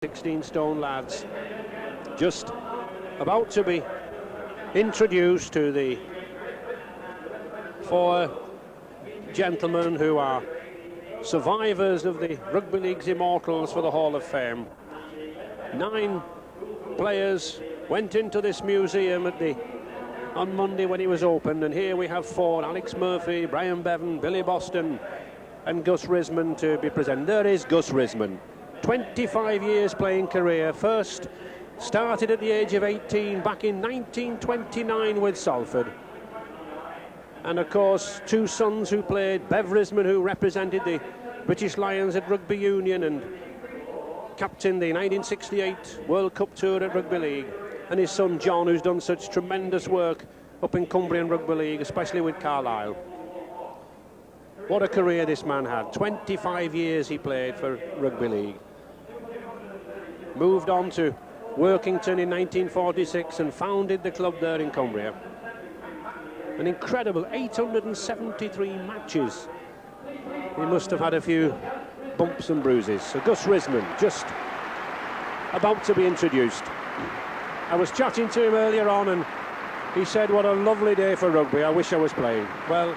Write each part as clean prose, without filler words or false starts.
16-stone lads, just about to be introduced to the four gentlemen who are survivors of the Rugby League's Immortals for the Hall of Fame. 9 players went into this museum on Monday when it was opened, and here we have 4: Alex Murphy, Brian Bevan, Billy Boston and Gus Risman to be present. There is Gus Risman, 25 years playing career. First started at the age of 18 back in 1929 with Salford. And of course, 2 sons who played, Bev Risman, who represented the British Lions at Rugby Union and captained the 1968 World Cup Tour at Rugby League, and his son John, who's done such tremendous work up in Cumbrian Rugby League, especially with Carlisle. What a career this man had. 25 years he played for Rugby League. Moved on to Workington in 1946 and founded the club there in Cumbria. An incredible 873 matches. He must have had a few bumps and bruises. So Gus Risman, just about to be introduced. I was chatting to him earlier on and he said, what a lovely day for rugby, I wish I was playing. Well,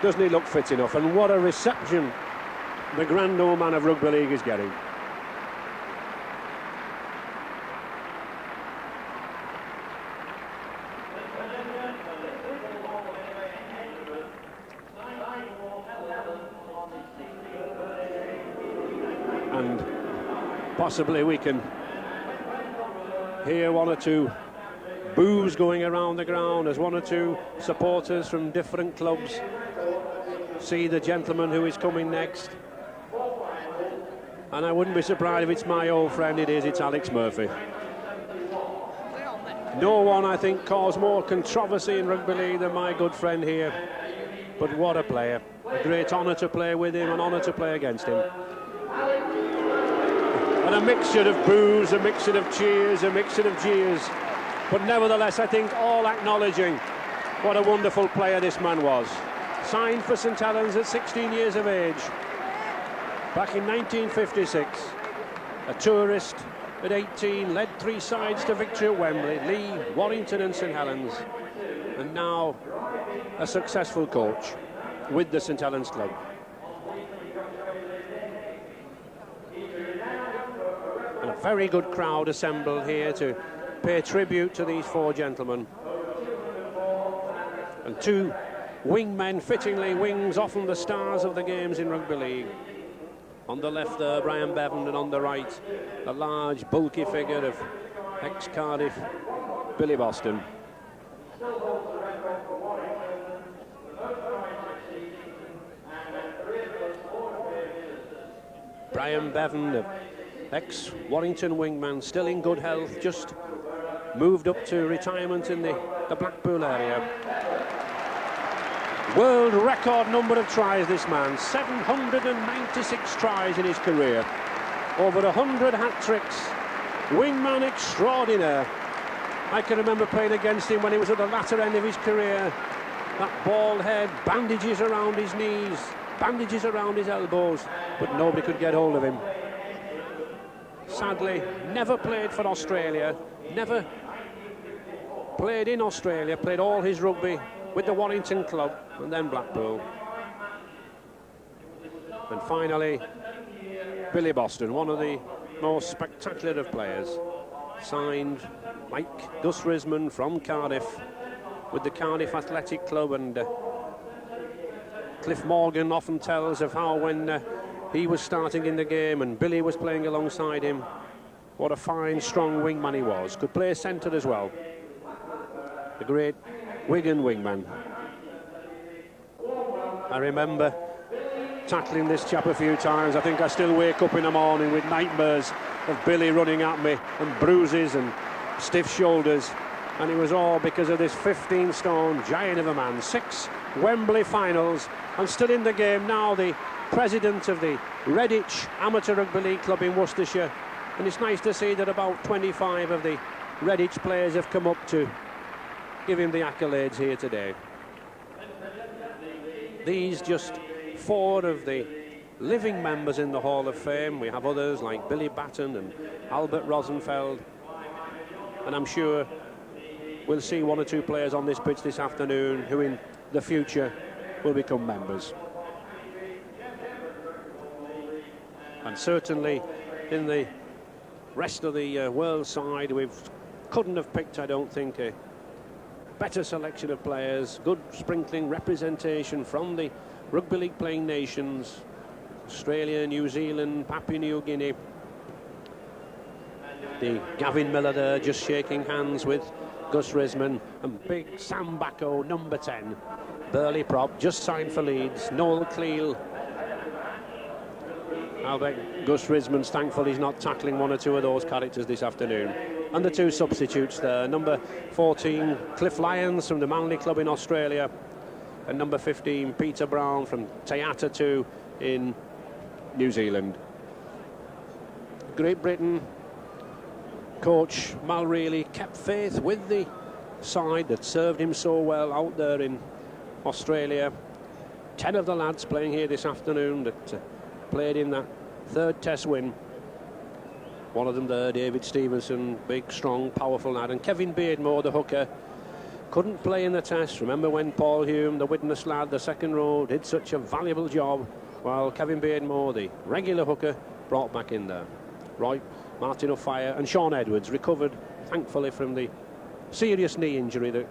doesn't he look fit enough? And what a reception the grand old man of Rugby League is getting. And possibly we can hear 1 or 2 boos going around the ground as 1 or 2 supporters from different clubs see the gentleman who is coming next. And I wouldn't be surprised if it's my old friend. It's Alex Murphy. No one, I think, caused more controversy in Rugby League than my good friend here. But what a player. A great honour to play with him, an honour to play against him. And a mixture of boos, a mixture of cheers, a mixture of jeers. But nevertheless, I think all acknowledging what a wonderful player this man was. Signed for St Helens at 16 years of age. Back in 1956. A tourist at 18, led 3 sides to victory at Wembley, Lee, Warrington and St Helens. And now a successful coach with the St Helens club. And a very good crowd assembled here to pay tribute to these 4 gentlemen. And 2 wingmen, fittingly wings, often the stars of the games in Rugby League. On the left there, Brian Bevan, and on the right, a large, bulky figure of ex-Cardiff Billy Boston. Brian Bevan, the ex-Warrington wingman, still in good health, just moved up to retirement in the Blackpool area. World record number of tries, this man. 796 tries in his career. Over 100 hat-tricks. Wingman extraordinaire. I can remember playing against him when he was at the latter end of his career. That bald head, bandages around his knees, bandages around his elbows, but nobody could get hold of him. Sadly, never played for Australia, never played in Australia, played all his rugby with the Warrington club and then Blackpool. And finally, Billy Boston, one of the most spectacular of players. Signed like Gus Risman from Cardiff with the Cardiff Athletic Club, and Cliff Morgan often tells of how when he was starting in the game and Billy was playing alongside him, what a fine, strong wingman he was. Could play centre as well. The great Wigan wingman. I remember tackling this chap a few times. I think I still wake up in the morning with nightmares of Billy running at me and bruises and stiff shoulders, and it was all because of this 15-stone giant of a man. 6 Wembley finals, and still in the game now, the president of the Redditch Amateur Rugby League Club in Worcestershire, and it's nice to see that about 25 of the Redditch players have come up to give him the accolades here today. These just 4 of the living members in the Hall of Fame. We have others like Billy Batten and Albert Rosenfeld. And I'm sure we'll see one or two players on this pitch this afternoon who in the future will become members. And certainly in the rest of the world side, we couldn't have picked, I don't think, a better selection of players. Good sprinkling representation from the rugby league playing nations: Australia, New Zealand, Papua New Guinea. The Gavin Miller there just shaking hands with Gus Risman, and big Sam Bacco, number 10, Burley prop, just signed for Leeds. Noel Cleal. I bet Gus Risman's thankful he's not tackling one or two of those characters this afternoon. And the two substitutes there, number 14, Cliff Lyons from the Manly Club in Australia, and number 15, Peter Brown from Te Atatu in New Zealand. Great Britain coach Mal Reilly kept faith with the side that served him so well out there in Australia. 10 of the lads playing here this afternoon that played in that third test win. One of them there, David Stevenson, big, strong, powerful lad. And Kevin Beardmore, the hooker, couldn't play in the test. Remember when Paul Hume, the Widnes lad, the second row, did such a valuable job? Well, Kevin Beardmore, the regular hooker, brought back in there. Right, Martin O'Fire and Sean Edwards recovered, thankfully, from the serious knee injury that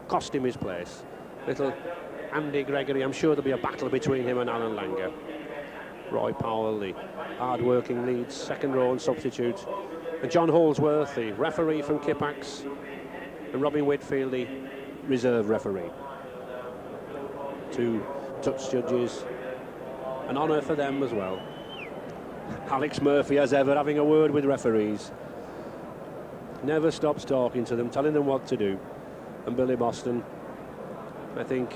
cost him his place. Little Andy Gregory, I'm sure there'll be a battle between him and Alan Langer. Roy Powell, the hard-working Leeds second row and substitute, and John Holsworth, the referee from Kippax, and Robin Whitfield, the reserve referee. Two touch judges, an honour for them as well. Alex Murphy, as ever, having a word with referees. Never stops talking to them, telling them what to do. And Billy Boston, I think,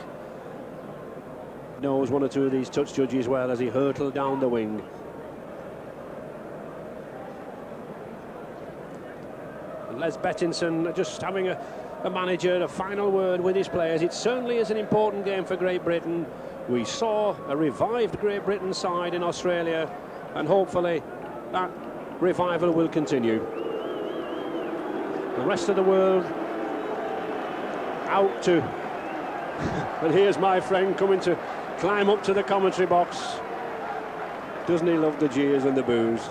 knows one or two of these touch judges well as he hurtled down the wing. And Les Bettinson just having a manager, a final word with his players. It certainly is an important game for Great Britain. We saw a revived Great Britain side in Australia, and hopefully that revival will continue. The rest of the world out to and here's my friend coming to climb up to the commentary box. Doesn't he love the jeers and the boos?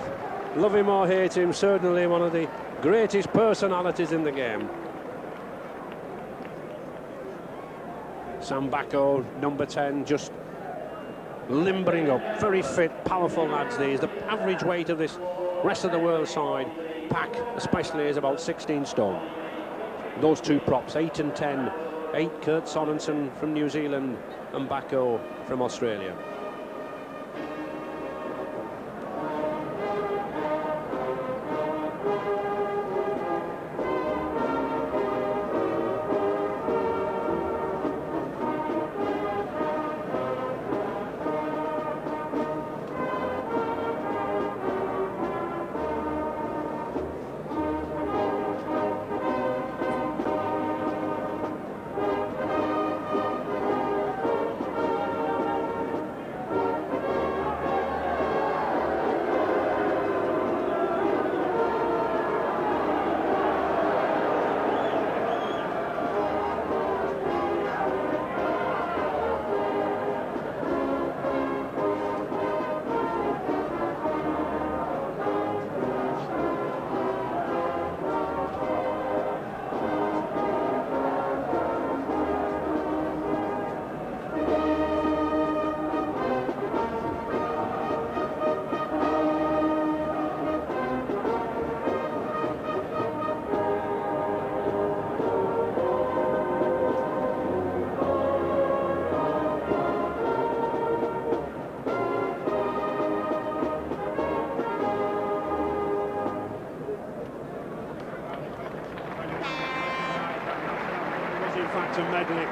Love him or hate him, certainly one of the greatest personalities in the game. Sam Bacco, number 10, just limbering up. Very fit, powerful lads these. The average weight of this rest of the world side pack especially is about 16 stone. Those two props, 8 and 10. 8 Kurt Sorensen from New Zealand and Bacco from Australia. A medley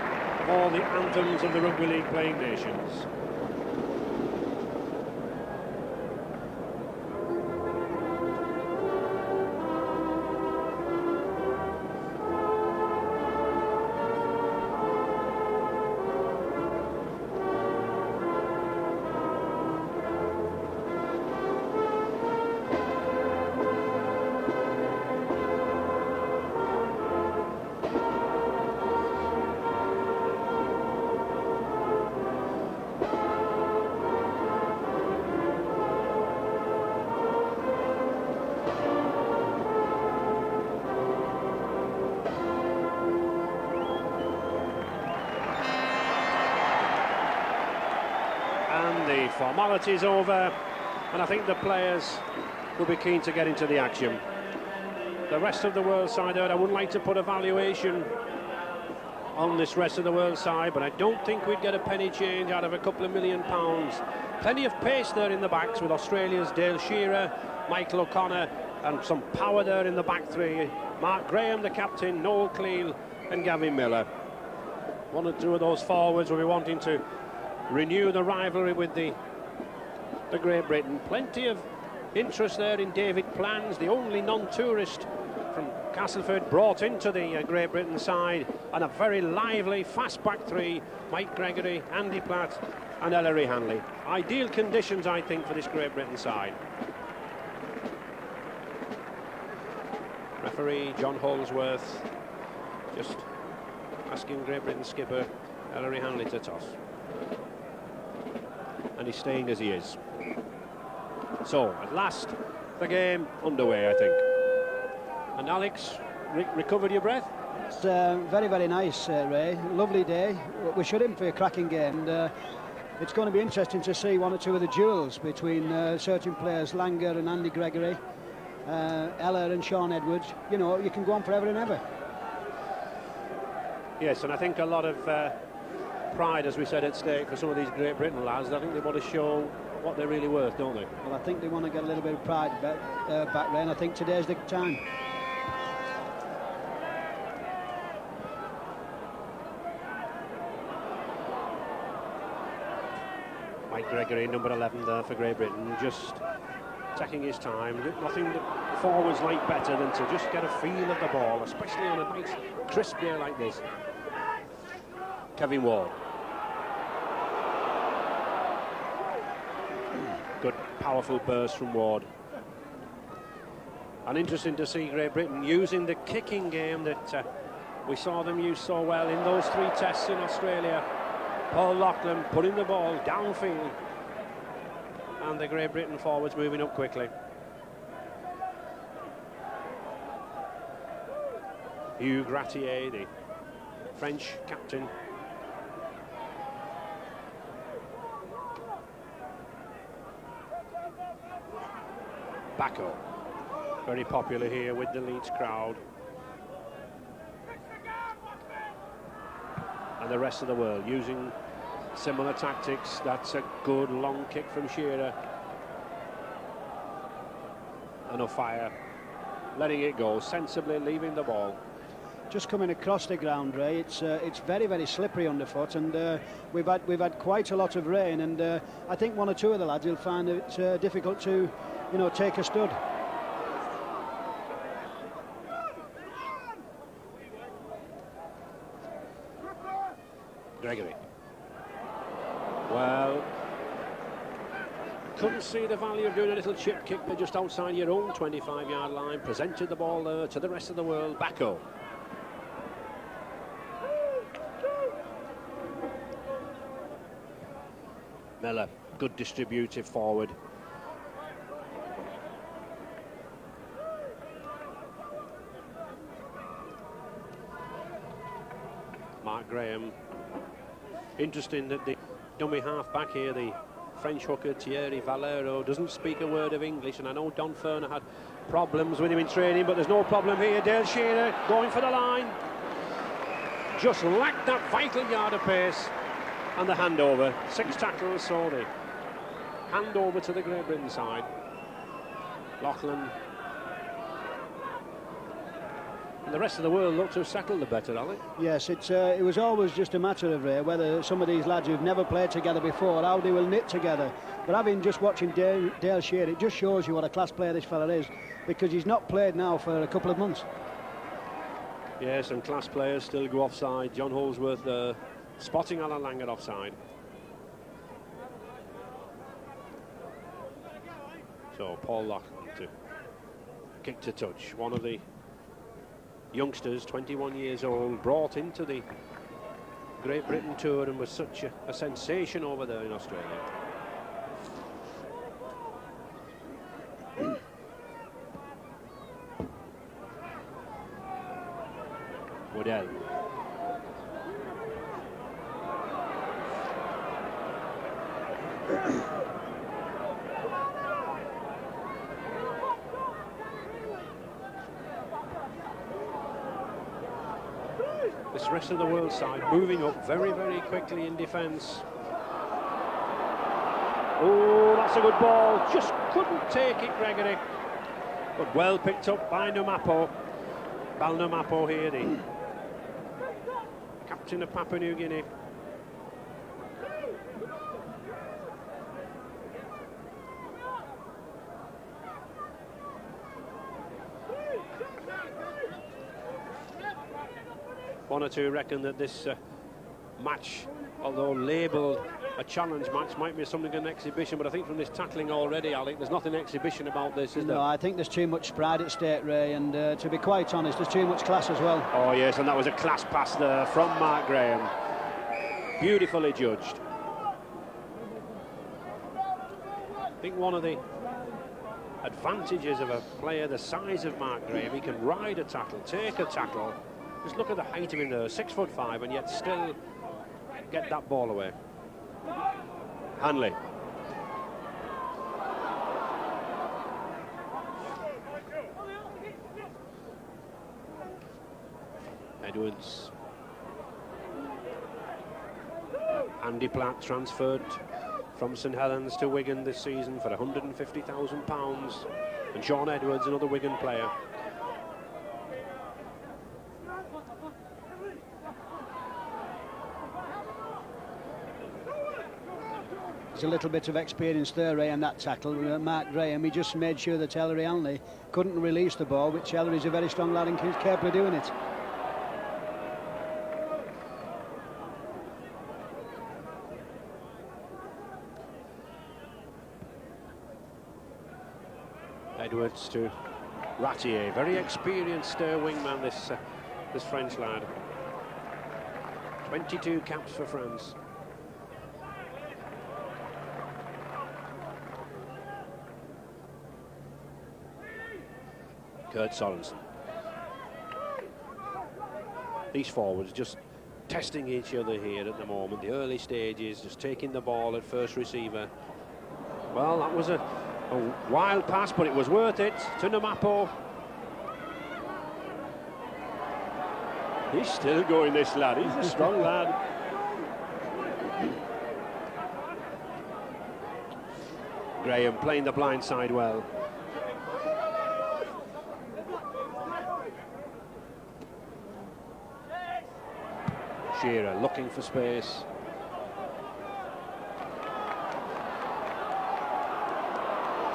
of all the anthems of the Rugby League playing nations. formalities over, and I think the players will be keen to get into the action. The rest of the world side out, I wouldn't like to put a valuation on this rest of the world side, but I don't think we'd get a penny change out of a couple of £1 million. Plenty of pace there in the backs with Australia's Dale Shearer, Michael O'Connor, and some power there in the back three. Mark Graham, the captain, Noel Cleal and Gavin Miller. One or two of those forwards will be wanting to renew the rivalry with the Great Britain. Plenty of interest there in David Plans, the only non-tourist from Castleford brought into the Great Britain side, and a very lively fast back three, Mike Gregory, Andy Platt and Ellery Hanley. Ideal conditions, I think, for this Great Britain side. Referee John Holsworth just asking Great Britain skipper Ellery Hanley to toss, and he's staying as he is. So at last the game underway, I think. And Alex, recovered your breath? It's very, very nice, Ray. Lovely day. We should in for a cracking game, and it's going to be interesting to see one or two of the duels between certain players, Langer and Andy Gregory, Ella and Sean Edwards. You know, you can go on forever and ever. Yes, and I think a lot of pride, as we said, at stake for some of these Great Britain lads. I think they want to show what they're really worth, don't they? Well, I think they want to get a little bit of pride back, Ray, and I think today's the time. Mike Gregory, number 11 there for Great Britain, just taking his time. Nothing that forwards like better than to just get a feel of the ball, especially on a nice crisp day like this. Kevin Ward. Good, powerful burst from Ward. And interesting to see Great Britain using the kicking game that we saw them use so well in those 3 tests in Australia. Paul Loughlin putting the ball downfield, and the Great Britain forwards moving up quickly. Hugh Gratier, the French captain. Bacco, very popular here with the Leeds crowd. And the rest of the world using similar tactics. That's a good long kick from Shearer. And O'Fire letting it go, sensibly leaving the ball. Just coming across the ground, Ray, it's very, very slippery underfoot, and we've had quite a lot of rain, and I think one or two of the lads will find it difficult to, you know, take a stud. Gregory. Well, couldn't see the value of doing a little chip kick there just outside your own 25-yard line. Presented the ball there to the rest of the world. Bacco. Miller, good distributive forward. Mark Graham. Interesting that the dummy half back here, the French hooker Thierry Valero, doesn't speak a word of English, and I know Don Ferner had problems with him in training, but there's no problem here. Dale Shearer going for the line. Just lacked that vital yard of pace, and the handover. 6 tackles, so the handover to the Great Britain side. Loughlin. And the rest of the world looked to have settled the better, Alec. Yes, it was always just a matter of whether some of these lads who've never played together before, how they will knit together. But having just watching Dale Shearer, it just shows you what a class player this fella is, because he's not played now for a couple of months. Yes, and class players still go offside. John Holsworth spotting Alan Langer offside. So Paul Loughlin to kick to touch. One of the youngsters, 21 years old, brought into the Great Britain tour and was such a sensation over there in Australia. Woodell. This rest of the world side moving up very, very quickly in defence. Oh, that's a good ball. Just couldn't take it, Gregory. But well picked up by Numapo. Bal Numapo here, the captain of Papua New Guinea. One or two reckon that this match, although labelled a challenge match, might be something of an exhibition, but I think from this tackling already, Alec, there's nothing exhibition about this, is there? No, I think there's too much pride at stake, Ray, and to be quite honest, there's too much class as well. Oh yes, and that was a class pass there from Mark Graham. Beautifully judged. I think one of the advantages of a player the size of Mark Graham, he can ride a tackle, take a tackle. Just look at the height of him there, 6'5", and yet still get that ball away. Hanley. Edwards. Andy Platt transferred from St Helens to Wigan this season for £150,000. And Sean Edwards, another Wigan player. There's a little bit of experience there, Ray, in that tackle. Mark Graham, he just made sure that Ellery Hanley couldn't release the ball, which Ellery's a very strong lad and he's capable of doing it. Edwards to Ratier, very experienced wingman, this French lad. 22 caps for France. Kurt Sorensen. These forwards just testing each other here at the moment, the early stages, just taking the ball at first receiver. Well, that was a wild pass, but it was worth it to Numapo. He's still going, this lad. He's a strong lad. Graham playing the blind side well. Shearer looking for space.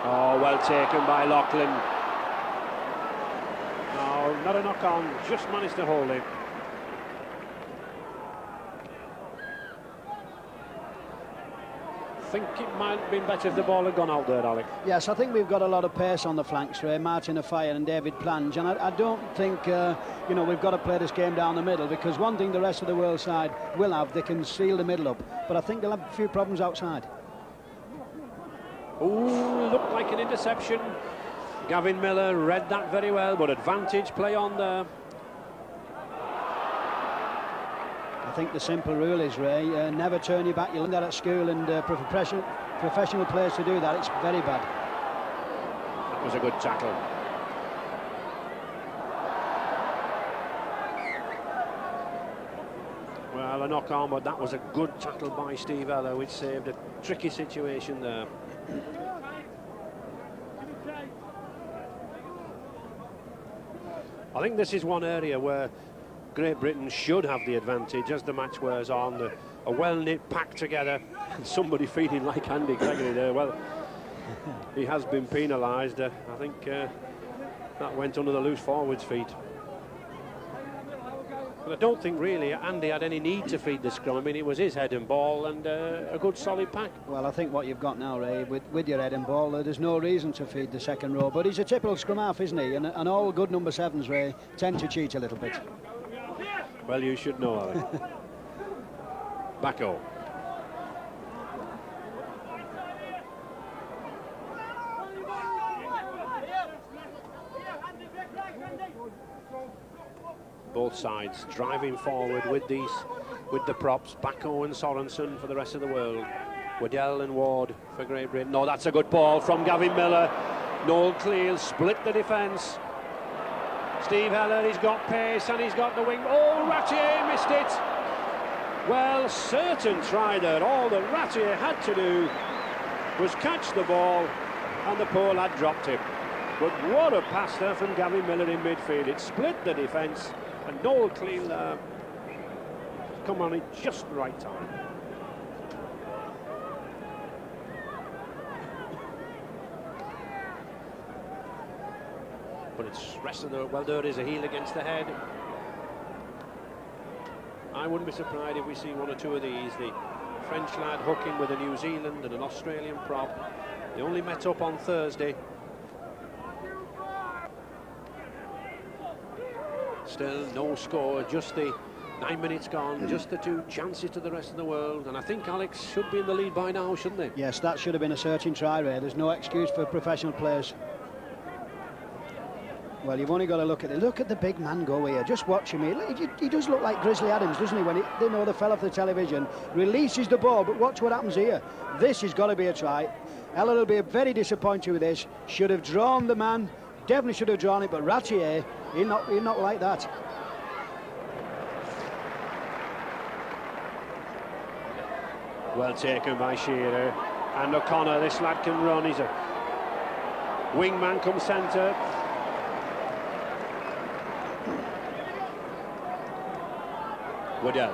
Oh, well taken by Loughlin. No, not a knock on, just managed to hold him. I think it might have been better if the ball had gone out there, Alec. Yes, I think we've got a lot of pace on the flanks, Ray. Martin Afire and David Plange, and I don't think you know, we've got to play this game down the middle, because one thing the rest of the world side will have, they can seal the middle up, but I think they'll have a few problems outside. Oh, looked like an interception. Gavin Miller read that very well, but advantage play on there. I think the simple rule is, Ray, never turn your back. You learn that at school, and professional players to do that, it's very bad. That was a good tackle. Well, a knock on, but that was a good tackle by Steve Eller, which saved a tricky situation there. I think this is one area where Great Britain should have the advantage as the match wears on. A well-knit pack together, and somebody feeling like Andy Gregory there. Well, he has been penalised. I think that went under the loose forward's feet. But I don't think really Andy had any need to feed the scrum. I mean, it was his head and ball, and a good solid pack. Well, I think what you've got now, Ray, with your head and ball, there's no reason to feed the second row. But he's a typical scrum half, isn't he? And all good number sevens, Ray, tend to cheat a little bit. Well, you should know, Alec. Backo. Both sides driving forward with the props. Backo and Sorensen for the rest of the world. Waddell and Ward for Great Britain. No, that's a good ball from Gavin Miller. Noel Cleal split the defence. Steve Heller, he's got pace and he's got the wing. Oh, Ratier missed it. Well, certain try there. All that Ratier had to do was catch the ball, and the poor lad dropped him. But what a pass there from Gary Miller in midfield. It split the defence, and Noel Clean come on at just the right time. But it's rest of the, well, there is a heel against the head. I wouldn't be surprised if we see one or two of these. The French lad hooking with a New Zealand and an Australian prop. They only met up on Thursday. Still no score, just the 9 minutes gone, just the two chances to the rest of the world. And I think Alex should be in the lead by now, shouldn't they? Yes, that should have been a searching try, Ray. There's no excuse for professional players. Well, you've only got to look at it. Look at the big man go here. Just watch him. He does look like Grizzly Adams, doesn't he? When they know they fell off the television, releases the ball. But watch what happens here. This has got to be a try. Ella will be very disappointed with this. Should have drawn the man. Definitely should have drawn it. But Ratier, he'll not like that. Well taken by Shearer. And O'Connor, this lad can run. He's a wingman come centre. Waddell.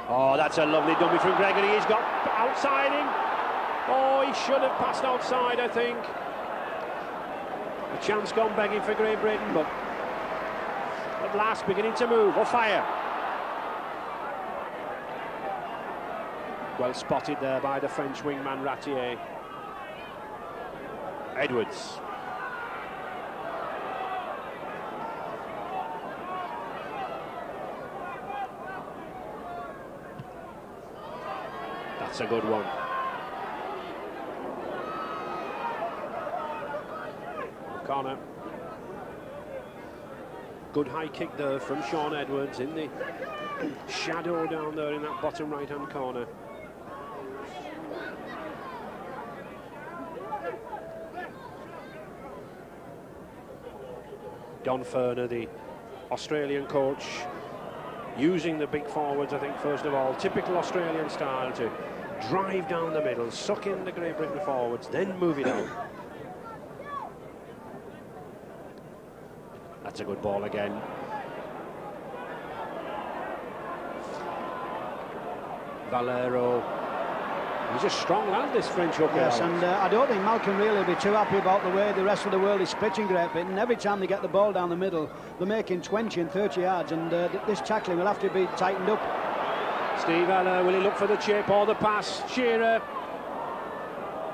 Oh, that's a lovely dummy from Gregory. He's got outside him. Oh, he should have passed outside, I think. A chance gone begging for Great Britain, but at last beginning to move. Or fire. Well spotted there by the French wingman Ratier. Edwards. That's a good one. O'Connor. Good high kick there from Sean Edwards in the shadow down there in that bottom right-hand corner. Don Ferner, the Australian coach, using the big forwards, I think, first of all, typical Australian style, to drive down the middle, suck in the Great Britain forwards, then move it out. That's a good ball again. Valero. He's a strong lad, this French hooker. Yes, and I don't think Malcolm really will be too happy about the way the rest of the world is splitting Great Britain. Every time they get the ball down the middle, they're making 20 and 30 yards, and this tackling will have to be tightened up. Steve Heller, will he look for the chip or the pass? Shearer.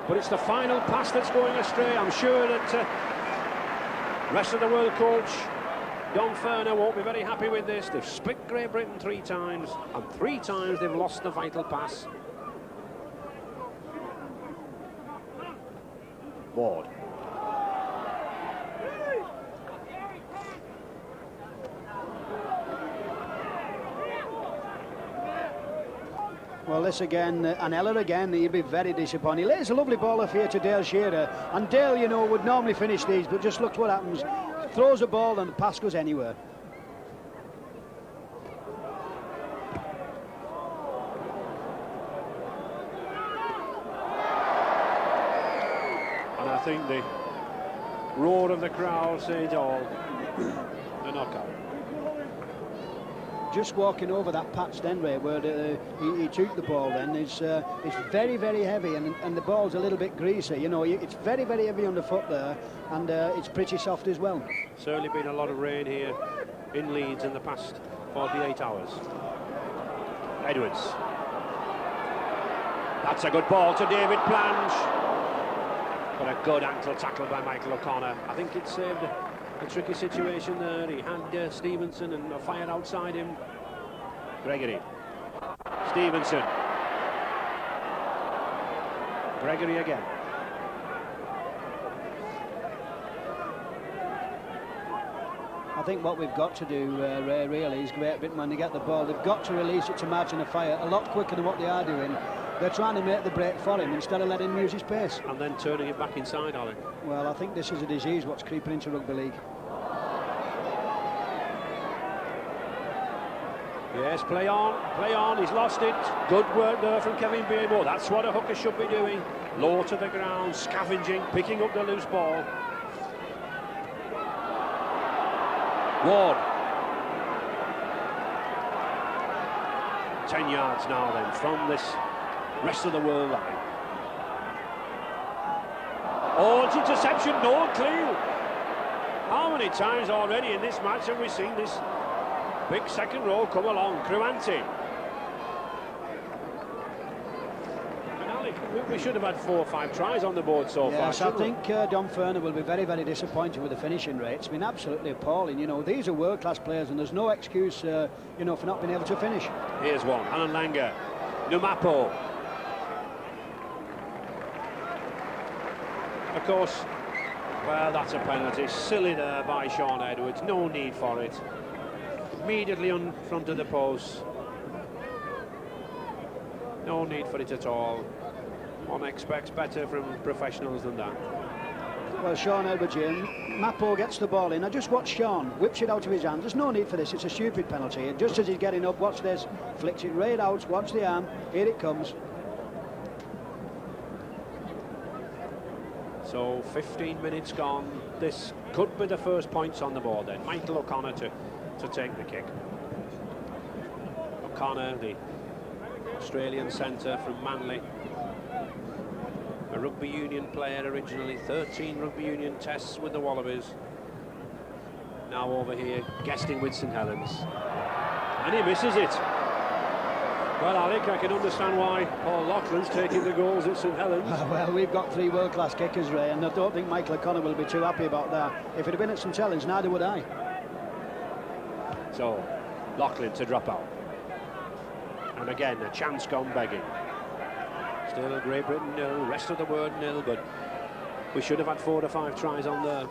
But it's the final pass that's going astray. I'm sure that rest of the world coach Don Ferner won't be very happy with this. They've split Great Britain 3 times, and 3 times they've lost the vital pass. Ward. Well, this again, and Ella again, he'll be very disappointed. He lays a lovely ball off here to Dale Shearer, and Dale, you know, would normally finish these, but just look what happens. Throws a ball and the pass goes anywhere. And I think the roar of the crowd says it all. The knockout. Just walking over that patch then, Ray, where he took the ball then, it's very, very heavy, and the ball's a little bit greasy. You know, it's very, very heavy underfoot there, and it's pretty soft as well. Certainly been a lot of rain here in Leeds in the past 48 hours. Edwards. That's a good ball to David Plange. But a good ankle tackle by Michael O'Connor. I think it saved a tricky situation there. He had Stevenson and a fire outside him. Gregory. Stevenson. Gregory again. I think what we've got to do, Ray, really, is Great Britain, when they get the ball, they've got to release it to margin of fire a lot quicker than what they are doing. They're trying to make the break for him instead of letting him use his pace. And then turning it back inside, Ali. Well, I think this is a disease what's creeping into rugby league. Yes, play on, he's lost it. Good work there from Kevin Beamo. That's what a hooker should be doing. Low to the ground, scavenging, picking up the loose ball. Ward. 10 yards now then from this rest of the world line. Oh, it's interception, no clean. How many times already in this match have we seen this big second row come along? Cruanti. And Ali, we should have had 4 or 5 tries on the board so far. Yes, I think Don Ferner will be very, very disappointed with the finishing rate. It's been absolutely appalling. You know, these are world-class players, and there's no excuse, you know, for not being able to finish. Here's one, Alan Langer, Numapo. Of course, well, that's a penalty. Silly there by Sean Edwards. No need for it. Immediately in front of the post. No need for it at all. One expects better from professionals than that. Well, Sean Edwards here. Mapo gets the ball in. I just watch Sean, whips it out of his hand. There's no need for this. It's a stupid penalty. And just as he's getting up, watch this. Flicks it right out. Watch the arm. Here it comes. So 15 minutes gone. This could be the first points on the board then. Michael O'Connor to take the kick. O'Connor, the Australian centre from Manly. A rugby union player originally, 13 rugby union tests with the Wallabies. Now over here, guesting with St Helens. And he misses it. Well, Alec, I can understand why Paul Loughlin's taking the goals at St Helens. Well, we've got 3 world-class kickers, Ray, and I don't think Michael O'Connor will be too happy about that. If it had been at St Helens, neither would I. So, Loughlin to drop out. And again, a chance gone begging. Still Great Britain nil, rest of the world nil, but we should have had 4 to 5 tries on there.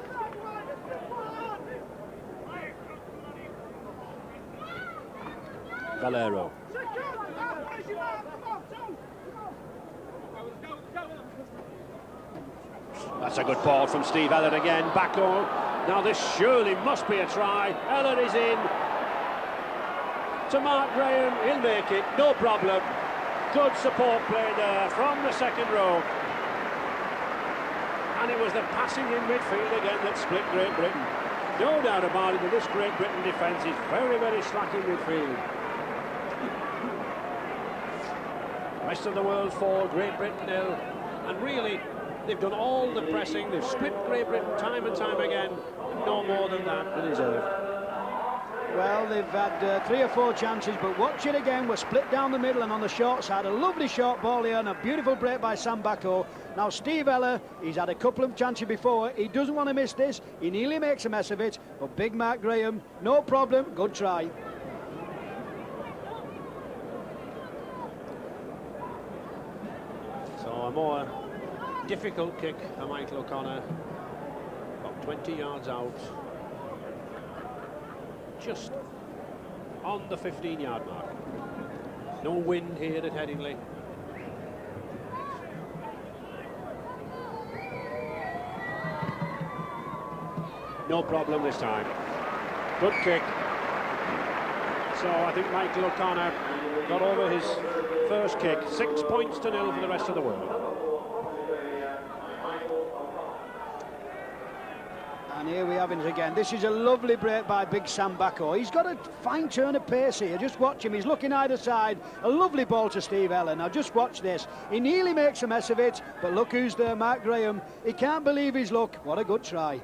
Valero. That's a good ball from Steve Ellard again, back on. Now this surely must be a try. Ellard is in. To Mark Graham, he'll make it, no problem. Good support play there from the second row. And it was the passing in midfield again that split Great Britain. No doubt about it that this Great Britain defence is very, very slack in midfield. Rest of the world 4, Great Britain nil. And really, they've done all the pressing, they've split Great Britain time and time again. No more than that. They deserve. Well, they've had 3 or 4 chances, but watch it again. We're split down the middle and on the short side. A lovely short ball here and a beautiful break by Sam Bacco. Now, Steve Ellard, he's had a couple of chances before. He doesn't want to miss this. He nearly makes a mess of it. But big Mark Graham, no problem. Good try. So a more difficult kick for Michael O'Connor. About 20 yards out. Just on the 15-yard mark. No wind here at Headingley. No problem this time. Good kick. So I think Michael O'Connor got over his first kick. 6 points to 0 for the rest of the world. And here we have it again. This is a lovely break by big Sam Bacco. He's got a fine turn of pace here. Just watch him. He's looking either side. A lovely ball to Steve Ellard. Now just watch this. He nearly makes a mess of it, but look who's there, Mark Graham. He can't believe his luck. What a good try.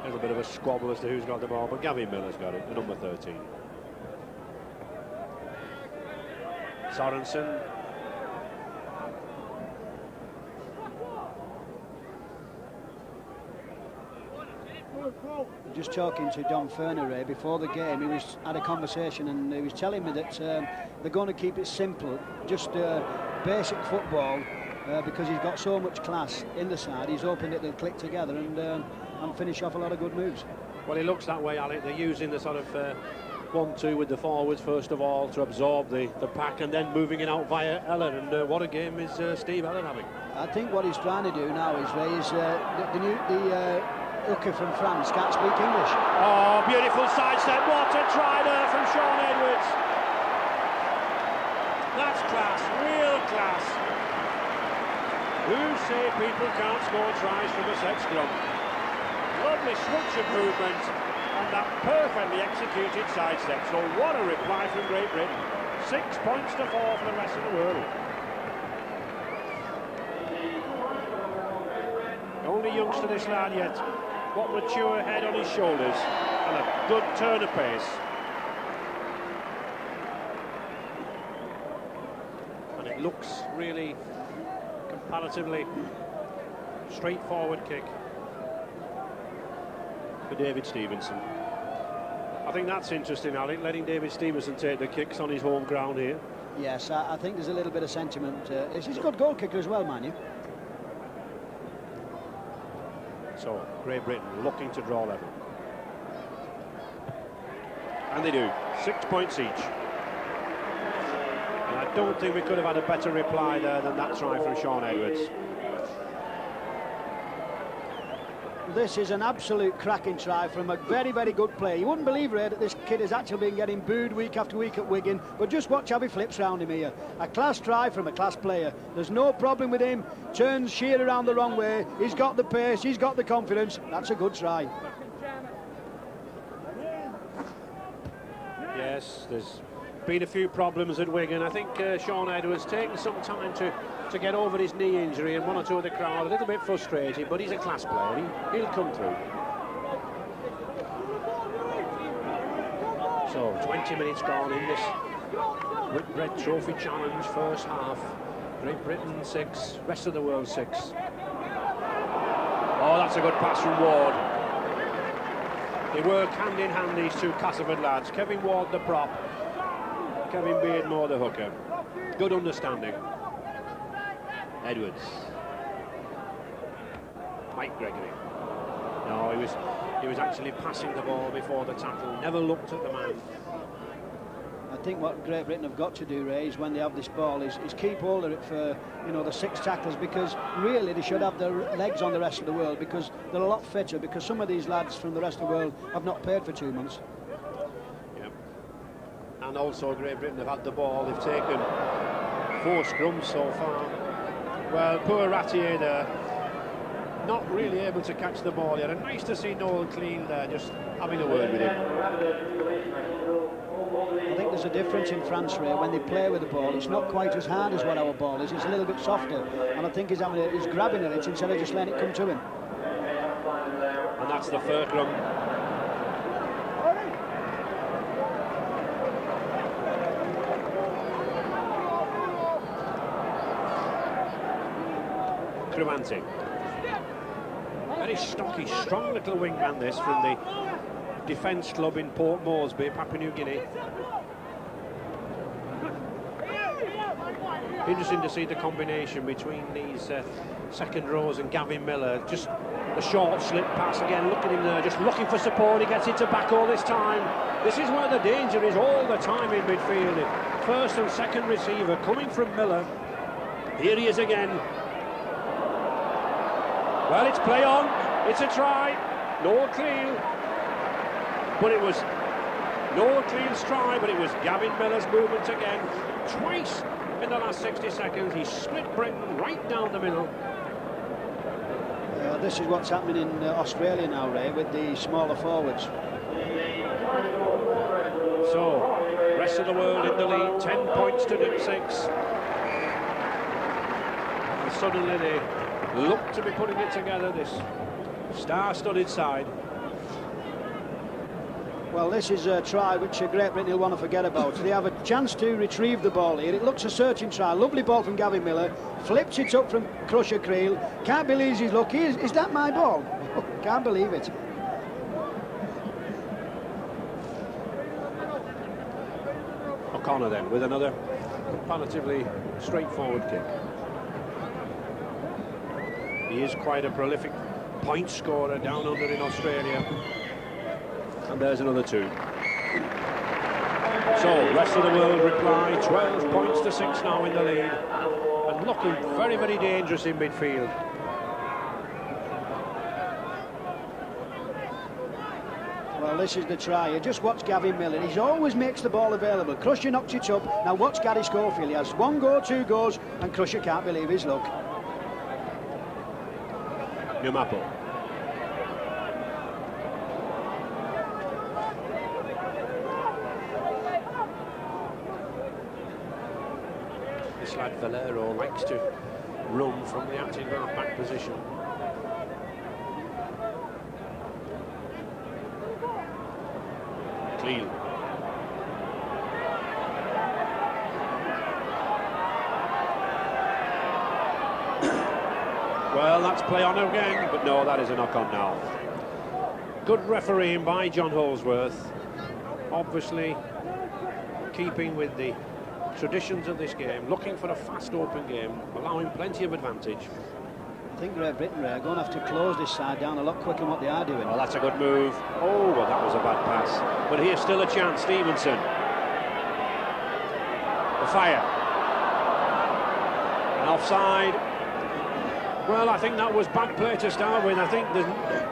There's a bit of a squabble as to who's got the ball, but Gavin Miller's got it, the number 13. Sorensen. Just talking to Don Ferner before the game, he had a conversation and he was telling me that they're going to keep it simple, just basic football, because he's got so much class in the side. He's hoping that they'll click together and finish off a lot of good moves. Well, it looks that way, Alec. They're using the sort of 1-2 with the forwards first of all to absorb the pack, and then moving it out via Eller. And what a game is Steve Eller having. I think what he's trying to do now is raise the hooker from France can't speak English. Oh, beautiful sidestep. What a try there from Sean Edwards. That's class, real class. Who say people can't score tries from a set scrum? Lovely switch of movement and that perfectly executed sidestep. So what a reply from Great Britain. 6 points to 4 for the rest of the world. Only youngster this lad yet. What mature head on his shoulders and a good turn of pace. And it looks really comparatively straightforward kick for David Stevenson. I think that's interesting, Alec, letting David Stevenson take the kicks on his home ground here. Yes, I think there's a little bit of sentiment. He's a good goal kicker as well, man. You. So, Great Britain looking to draw level. And they do. 6 points each. And I don't think we could have had a better reply there than that try from Sean Edwards. This is an absolute cracking try from a very, very good player. You wouldn't believe, Ray, that this kid has actually been getting booed week after week at Wigan, but just watch how he flips round him here. A class try from a class player. There's no problem with him. Turns sheer around the wrong way. He's got the pace, he's got the confidence. That's a good try. Yes, there's been a few problems at Wigan. I think Sean Edwards taking some time to get over his knee injury, and one or two of the crowd a little bit frustrated, but he's a class player. He'll come through. So 20 minutes gone in this Whitbread Trophy Challenge first half. Great Britain 6, rest of the world 6. Oh, that's a good pass from Ward. They work hand in hand, these two Castleford lads. Kevin Ward the prop, Kevin Beardmore the hooker. Good understanding. Edwards. Mike Gregory. No, he was actually passing the ball before the tackle. Never looked at the man. I think what Great Britain have got to do, Ray, is when they have this ball is keep hold of it for, you know, the 6 tackles, because really they should have their legs on the rest of the world, because they're a lot fitter, because some of these lads from the rest of the world have not played for 2 months. Yep. And also Great Britain have had the ball. They've taken 4 scrums so far. Well, poor Ratier there, not really able to catch the ball yet. And nice to see Noel Clean there, just having a word with him. I think there's a difference in France, Ray, when they play with the ball. It's not quite as hard as what our ball is. It's a little bit softer. And I think he's grabbing at it instead of just letting it come to him. And that's the third run. Cruanti. Very stocky, strong little wingman this from the defence club in Port Moresby, Papua New Guinea. Interesting to see the combination between these second rows and Gavin Miller. Just a short slip pass again. Look at him there, just looking for support. He gets it to back all this time. This is where the danger is all the time in midfield. First and second receiver coming from Miller. Here he is again. Well, it's play on. It's a try. Noel Cleal. But it was Noel Cleal's try, but it was Gavin Miller's movement again. Twice in the last 60 seconds, he split Britain right down the middle. This is what's happening in Australia now, Ray, with the smaller forwards. So, rest of the world in the lead, 10 points to 6. And suddenly they look to be putting it together, this star-studded side. Well, this is a try which Great Britain will want to forget about. They have a chance to retrieve the ball here. It looks a searching try. Lovely ball from Gavin Miller. Flips it up from Crusher Creel. Can't believe he's lucky. Is that my ball? Can't believe it. O'Connor then with another comparatively straightforward kick. He is quite a prolific point scorer down under in Australia. And there's another 2. So, rest of the world reply, 12 points to 6 now in the lead. And looking very, very dangerous in midfield. Well, this is the try. Just watch Gavin Millen. He always makes the ball available. Crusher knocks it up. Now watch Gary Schofield. He has 1 go, 2 goes, and Crusher can't believe his luck. Numapo. This lad Valero likes to run from the active half-back position. Clean. Well, that's play on again, but no, that is a knock-on now. Good refereeing by John Holsworth. Obviously keeping with the traditions of this game, looking for a fast open game, allowing plenty of advantage. I think Great Britain are going to have to close this side down a lot quicker than what they are doing. Oh, that's a good move. Oh, well, that was a bad pass. But here's still a chance, Stevenson. The fire. And offside. Well, I think that was bad play to start with. I think there's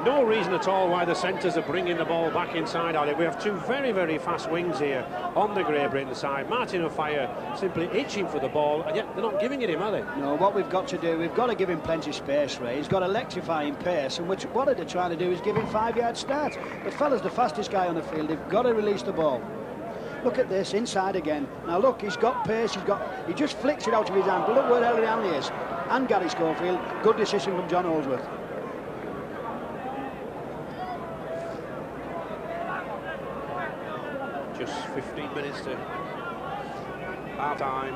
no reason at all why the centres are bringing the ball back inside, are they? We have 2 very, very fast wings here on the Great Britain side. Martin O'Fire simply itching for the ball, and yet they're not giving it him, are they? No, what we've got to do, we've got to give him plenty of space, Ray. He's got electrifying pace, and what they're trying to do is give him 5-yard start. But fella's the fastest guy on the field. They've got to release the ball. Look at this, inside again. Now look, he's got pace, he just flicks it out of his hand. But look where Ellery Hanley is. And Gary Schofield. Good decision from John Holsworth. Just 15 minutes to half-time.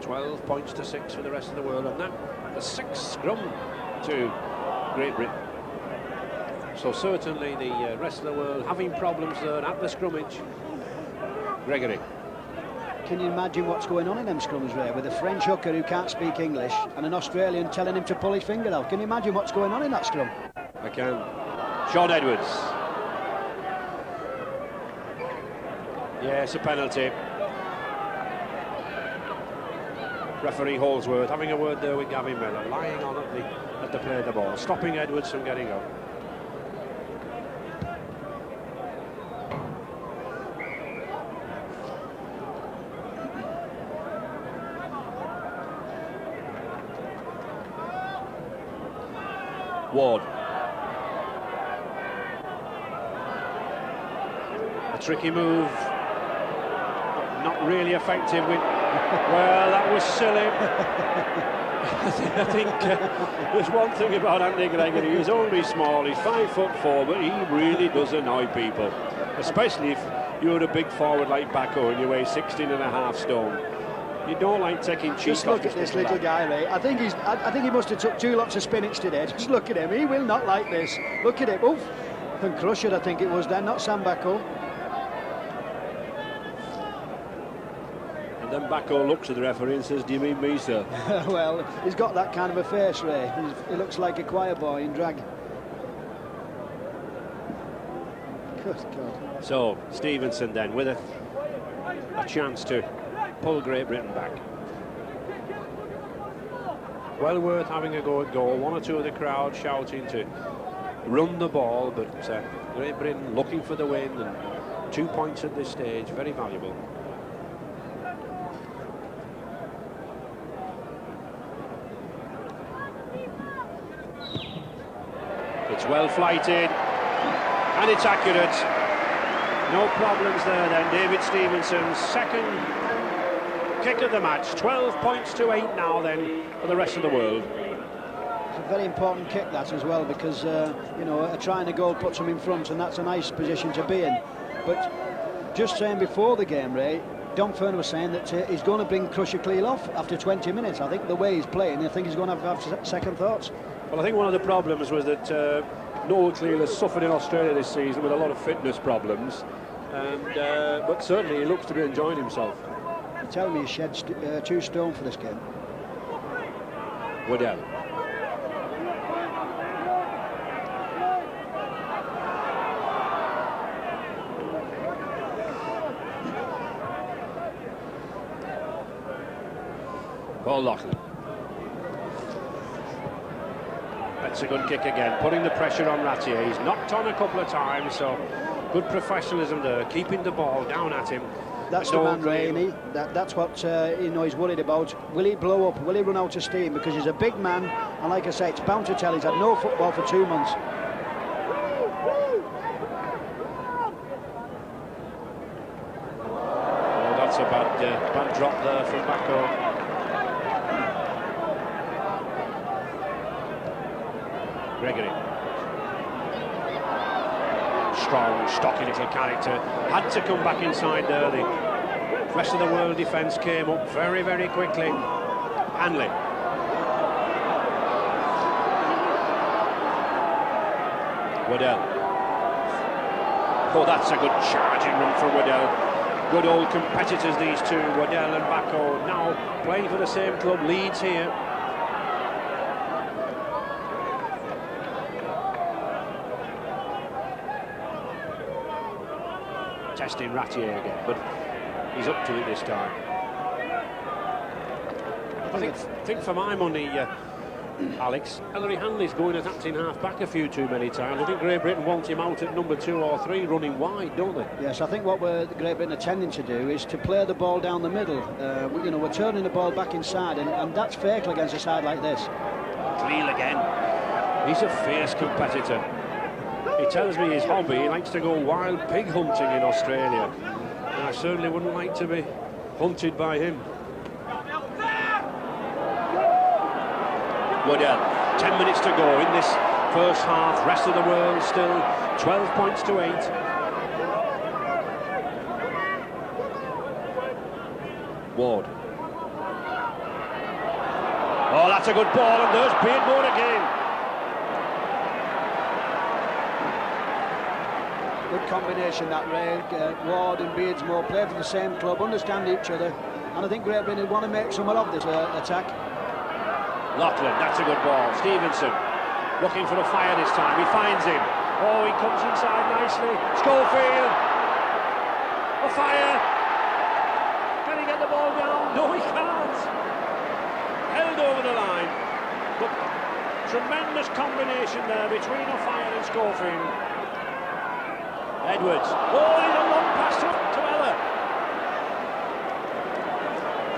12 points to 6 for the rest of the world. And now the 6th scrum to Great Britain. So certainly the rest of the world having problems there at the scrummage. Gregory. Can you imagine what's going on in them scrums, Ray, with a French hooker who can't speak English and an Australian telling him to pull his finger out? Can you imagine what's going on in that scrum? I can. Sean Edwards. Yes, a penalty. Referee Holsworth having a word there with Gavin Miller, lying on at the play of the ball, stopping Edwards from getting up. Ward. A tricky move, not really effective with. Well, that was silly. I think there's one thing about Andy Gregory. He's only small, he's 5'4", but he really does annoy people, especially if you're a big forward like Bacco and you weigh 16.5 stone. You don't like taking cheek. Just look at this little guy, Ray. I think he must have took 2 lots of spinach today. Just look at him. He will not like this. Look at him. Oof. And Crusher, I think it was then, not Sam Bacco. And then Bacco looks at the referee and says, "Do you mean me, sir?" Well, he's got that kind of a face, Ray. He looks like a choir boy in drag. Good God. So Stevenson then with a chance to pull Great Britain back. Well worth having a go at goal. 1 or 2 of the crowd shouting to run the ball, but Great Britain looking for the win, and 2 points at this stage, very valuable. It's well flighted and it's accurate. No problems there then. David Stevenson's second kick of the match. 12 points to 8 now then for the rest of the world. It's a very important kick, that, as well, because you know, a trying a goal puts him in front, and that's a nice position to be in. But just saying before the game, Ray, Don Fern was saying that he's going to bring Crusher Cleal off after 20 minutes. I think the way he's playing, I think he's going to have second thoughts. Well, I think one of the problems was that Noel Cleal has suffered in Australia this season with a lot of fitness problems, and but certainly he looks to be enjoying himself. You tell me he shed 2 stone for this game. Waddell. Oh, Lachlan. That's a good kick again, putting the pressure on Ratier. He's knocked on a couple of times, so good professionalism there, keeping the ball down at him. That's the man, Ray. That's what he's worried about. Will he blow up? Will he run out of steam? Because he's a big man, and like I say, it's bound to tell. He's had no football for 2 months. Oh, that's a bad drop there from Backo. Gregory. Strong, stocky little character. Had to come back inside there. The rest of the world defence came up very, very quickly. Hanley. Waddell. Oh, that's a good charging run from Waddell. Good old competitors, these two, Waddell and Backo, now playing for the same club, Leeds here. Testing Ratier again, but he's up to it this time. I think for my money, Alex, Ellery Hanley's going as acting half-back a few too many times. I think Great Britain want him out at number 2 or 3, running wide, don't they? Yes, I think what Great Britain are tending to do is to play the ball down the middle. We're turning the ball back inside, and that's fatal against a side like this. Cleal again. He's a fierce competitor. He tells me his hobby, he likes to go wild pig hunting in Australia. And I certainly wouldn't like to be hunted by him. Waddell, 10 minutes to go in this first half. Rest of the world still 12 points to 8. Ward. Oh, that's a good ball, and there's Beardmore again. Good combination, that, Ray. Ward and Beardsmore play for the same club, understand each other, and I think Great Britain want to make somewhat of this attack. Lachlan, that's a good ball. Stevenson looking for a fire this time. He finds him. Oh, he comes inside nicely. Schofield. A fire. Can he get the ball down? No, he can't. Held over the line. But tremendous combination there between a fire and Schofield. Edwards. Oh, he's a long pass to Ella.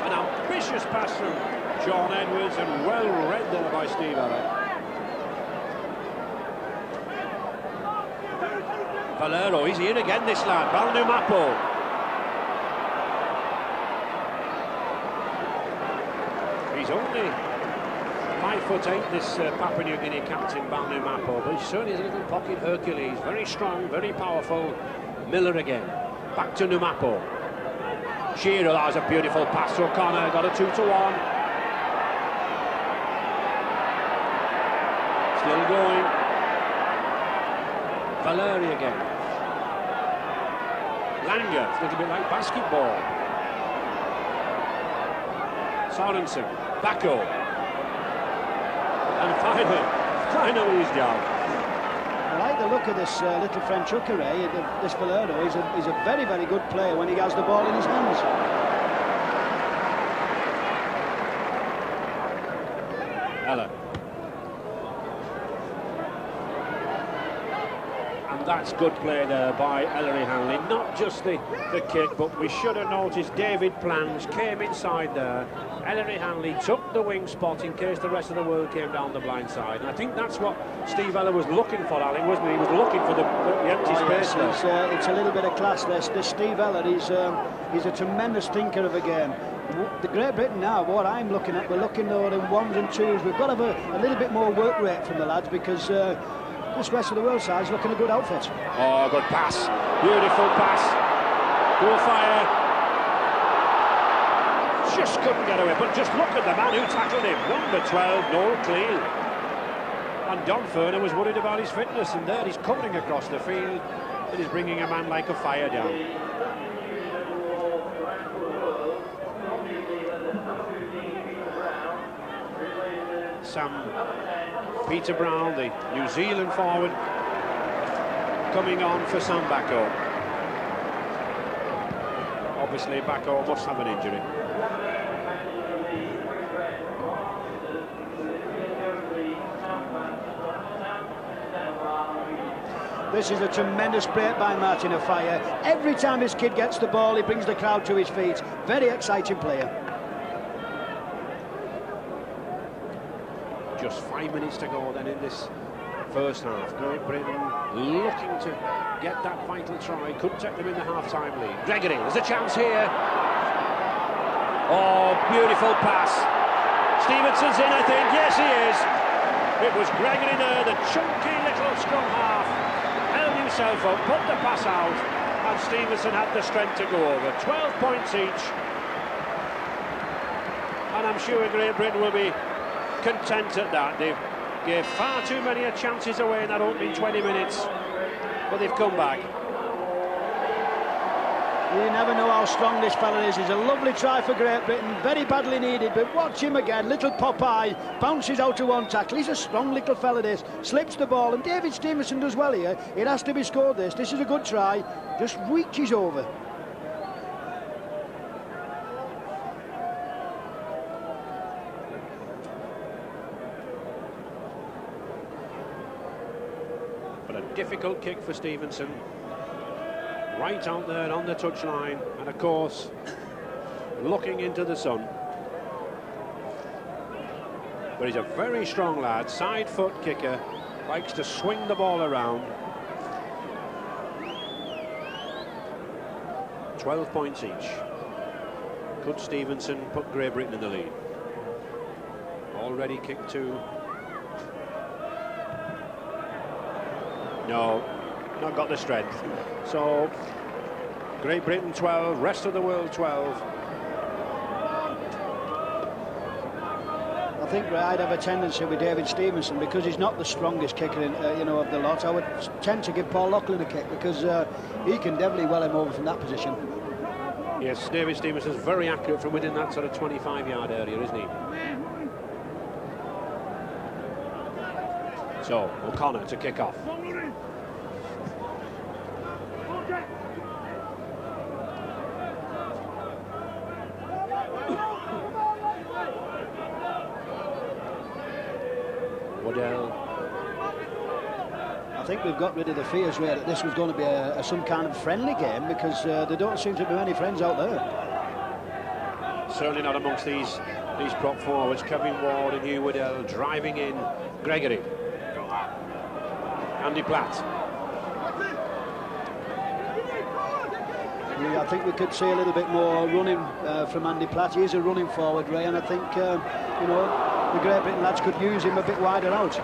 An ambitious pass from John Edwards, and well read there by Steve Ella. Valero, he's here again, this lad. Balnumapo. He's only 5'8", this Papua New Guinea captain, Balnumapo, but he certainly is a little pocket Hercules. Very strong, very powerful. Miller again. Back to Numapo. Shearer, that was a beautiful pass to O'Connor. Got a 2-1. Still going. Valeri again. Langer, it's a little bit like basketball. Sorensen, Backo. And finally he's down. I like the look of this little French hooker, this Valero. He's a very, very good player when he has the ball in his hands. Ella. And that's good play there by Ellery Hanley. Not just the kick, but we should have noticed David Plans came inside there. Ellery Hanley took the wing spot in case the rest of the world came down the blind side. And I think that's what Steve Ella was looking for, Alan, wasn't he? He was looking for the empty space. Yes, it's a little bit of class. This Steve Ella, he's a tremendous thinker of a game. The Great Britain now, what I'm looking at, we're looking though in 1s and 2s. We've got to have a little bit more work rate from the lads, because this rest of the world side's looking a good outfit. Oh, good pass. Beautiful pass. Go fire. Just couldn't get away, but just look at the man who tackled him. Number 12, Noel Cleal. And Don Ferner was worried about his fitness, and there he's covering across the field, and he's bringing a man like a fire down. Peter Brown, the New Zealand forward, coming on for Sam Backo. Obviously Backo must have an injury. This is a tremendous break by Martin Offiah. Every time this kid gets the ball, he brings the crowd to his feet. Very exciting player. Just 5 minutes to go then in this first half. Great Britain looking to get that vital try. Could take them in the half-time lead. Gregory, there's a chance here. Oh, beautiful pass. Stevenson's in, I think. Yes, he is. It was Gregory there, the chunky little scrum half. Held himself up, put the pass out, and Stevenson had the strength to go over. 12 points each. And I'm sure Great Britain will be content at that. They've gave far too many chances away in that opening 20 minutes, but they've come back. You never know how strong this fella is. It's a lovely try for Great Britain, very badly needed, but watch him again. Little Popeye bounces out to one tackle. He's a strong little fella, this. Slips the ball, and David Stevenson does well here. It has to be scored, this. This is a good try. Just reaches over. But a difficult kick for Stevenson. Right out there on the touchline, and of course, looking into the sun. But he's a very strong lad, side foot kicker, likes to swing the ball around. 12 points each. Could Stevenson put Great Britain in the lead? Already kicked two. No, not got the strength. So Great Britain 12, rest of the world 12. I think I'd have a tendency with David Stevenson, because he's not the strongest kicker in, of the lot. I would tend to give Paul Loughlin a kick, because he can definitely well him over from that position. Yes, David Stevenson's very accurate from within that sort of 25-yard area, isn't he? So O'Connor to kick off. I think we've got rid of the fears where that this was going to be some kind of friendly game, because there don't seem to be many friends out there. Certainly not amongst these prop forwards. Kevin Ward and Hugh Waddell driving in. Gregory. Andy Platt. I think we could see a little bit more running from Andy Platt. He is a running forward, Ray, and I think the Great Britain lads could use him a bit wider out.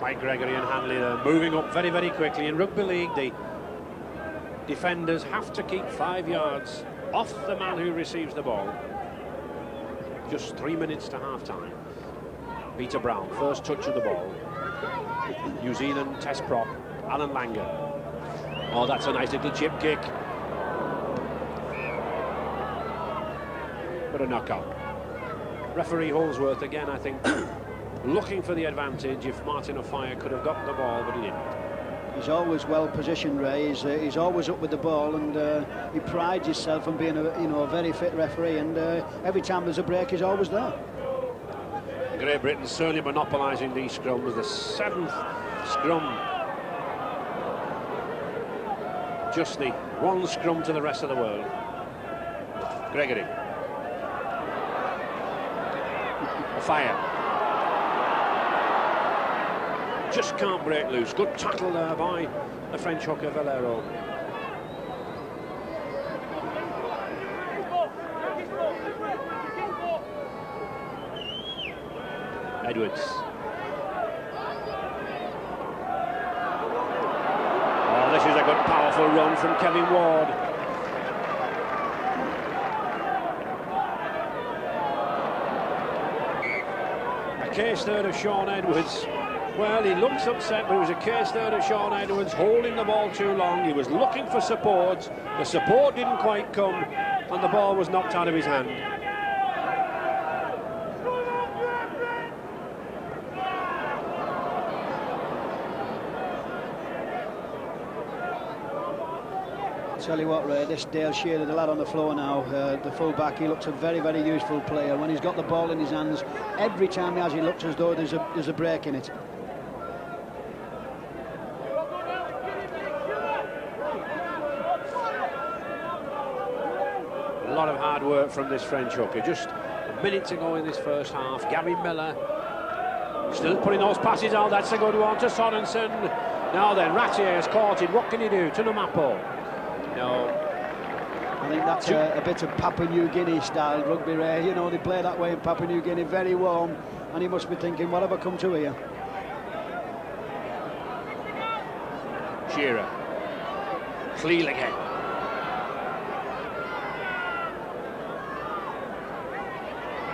Mike Gregory and Hanley are moving up very, very quickly. In Rugby League, the defenders have to keep 5 yards off the man who receives the ball. Just 3 minutes to half-time. Peter Brown, first touch of the ball. New Zealand test prop, Alan Langer. Oh, that's a nice little chip kick. But a knockout. Referee Holsworth again, I think, looking for the advantage. If Martin Offiah could have got the ball, but he didn't. He's always well positioned, Ray. He's always up with the ball, and he prides himself on being a very fit referee. And every time there's a break, he's always there. Great Britain certainly monopolising these scrums. The 7th scrum, just the one scrum to the rest of the world. Gregory. Fire. Just can't break loose. Good tackle there by the French hooker Valero. Edwards. Oh, this is a good powerful run from Kevin Ward. A case there of Sean Edwards. Well, he looks upset, but it was a case there of Sean Edwards holding the ball too long. He was looking for support. The support didn't quite come, and the ball was knocked out of his hand. Tell you what, Ray, this Dale Shearer, the lad on the floor now, the full-back, he looks a very, very useful player. When he's got the ball in his hands, every time he has, he looks as though there's a break in it. A lot of hard work from this French hooker. Just a minute to go in this first half. Gavin Miller still putting those passes out. That's a good one to Sorensen. Now then, Ratier has caught it. What can he do? To Numapo. No. I think that's a bit of Papua New Guinea style rugby, Ray. You know, they play that way in Papua New Guinea, very warm, and he must be thinking, what have I come to here? Shearer. Cleal again.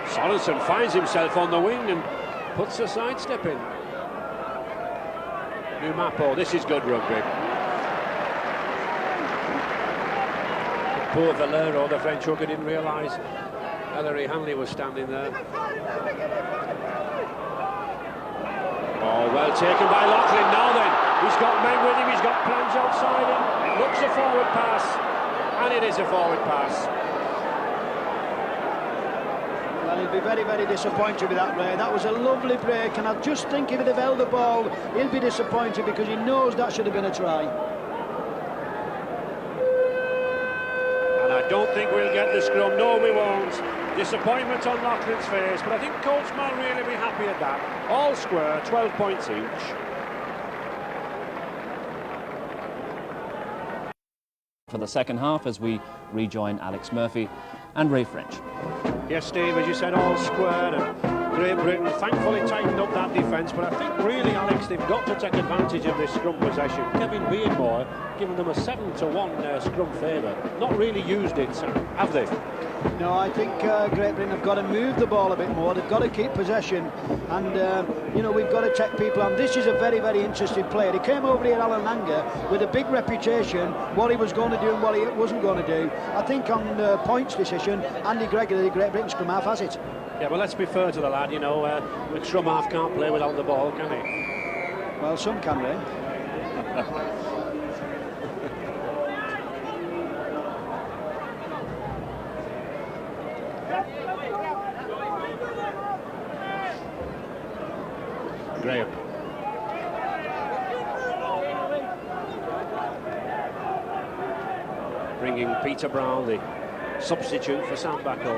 Sorensen finds himself on the wing and puts a sidestep in. Numapo, this is good rugby. Poor Valero, the French hooker, didn't realise Ellery Hanley was standing there. Oh, well taken by Loughlin. Now then, he's got men with him, he's got plans outside him. It looks a forward pass, and it is a forward pass. Well, he'll be very, very disappointed with that, Ray. That was a lovely break, and I just think if he'd have held the ball, he'll be disappointed because he knows that should have been a try. And I don't think we'll get the scrum. No, we won't. Disappointment on Loughlin's face, but I think Coach will really be happy at that. All square, 12 points each. For the second half as we rejoin Alex Murphy and Ray French. Yes, Steve, as you said, all square, and Great Britain thankfully tightened up that defence, but I think really, Alex, they've got to take advantage of this scrum possession. Kevin Beardmore giving them a 7-1 scrum favour. Not really used it, have they? No, I think Great Britain have got to move the ball a bit more. They've got to keep possession, and you know, we've got to take people on. This is a very, very interesting player. He came over here, Alan Langer, with a big reputation, what he was going to do and what he wasn't going to do. I think on the points decision, Andy Gregory, the Great Britain scrum half, has it. Yeah, well, let's be fair to the lad, you know, the scrum half can't play without the ball, can he? Well, some can, Ray. Graham. Bringing Peter Brown, the substitute for Sam Backo.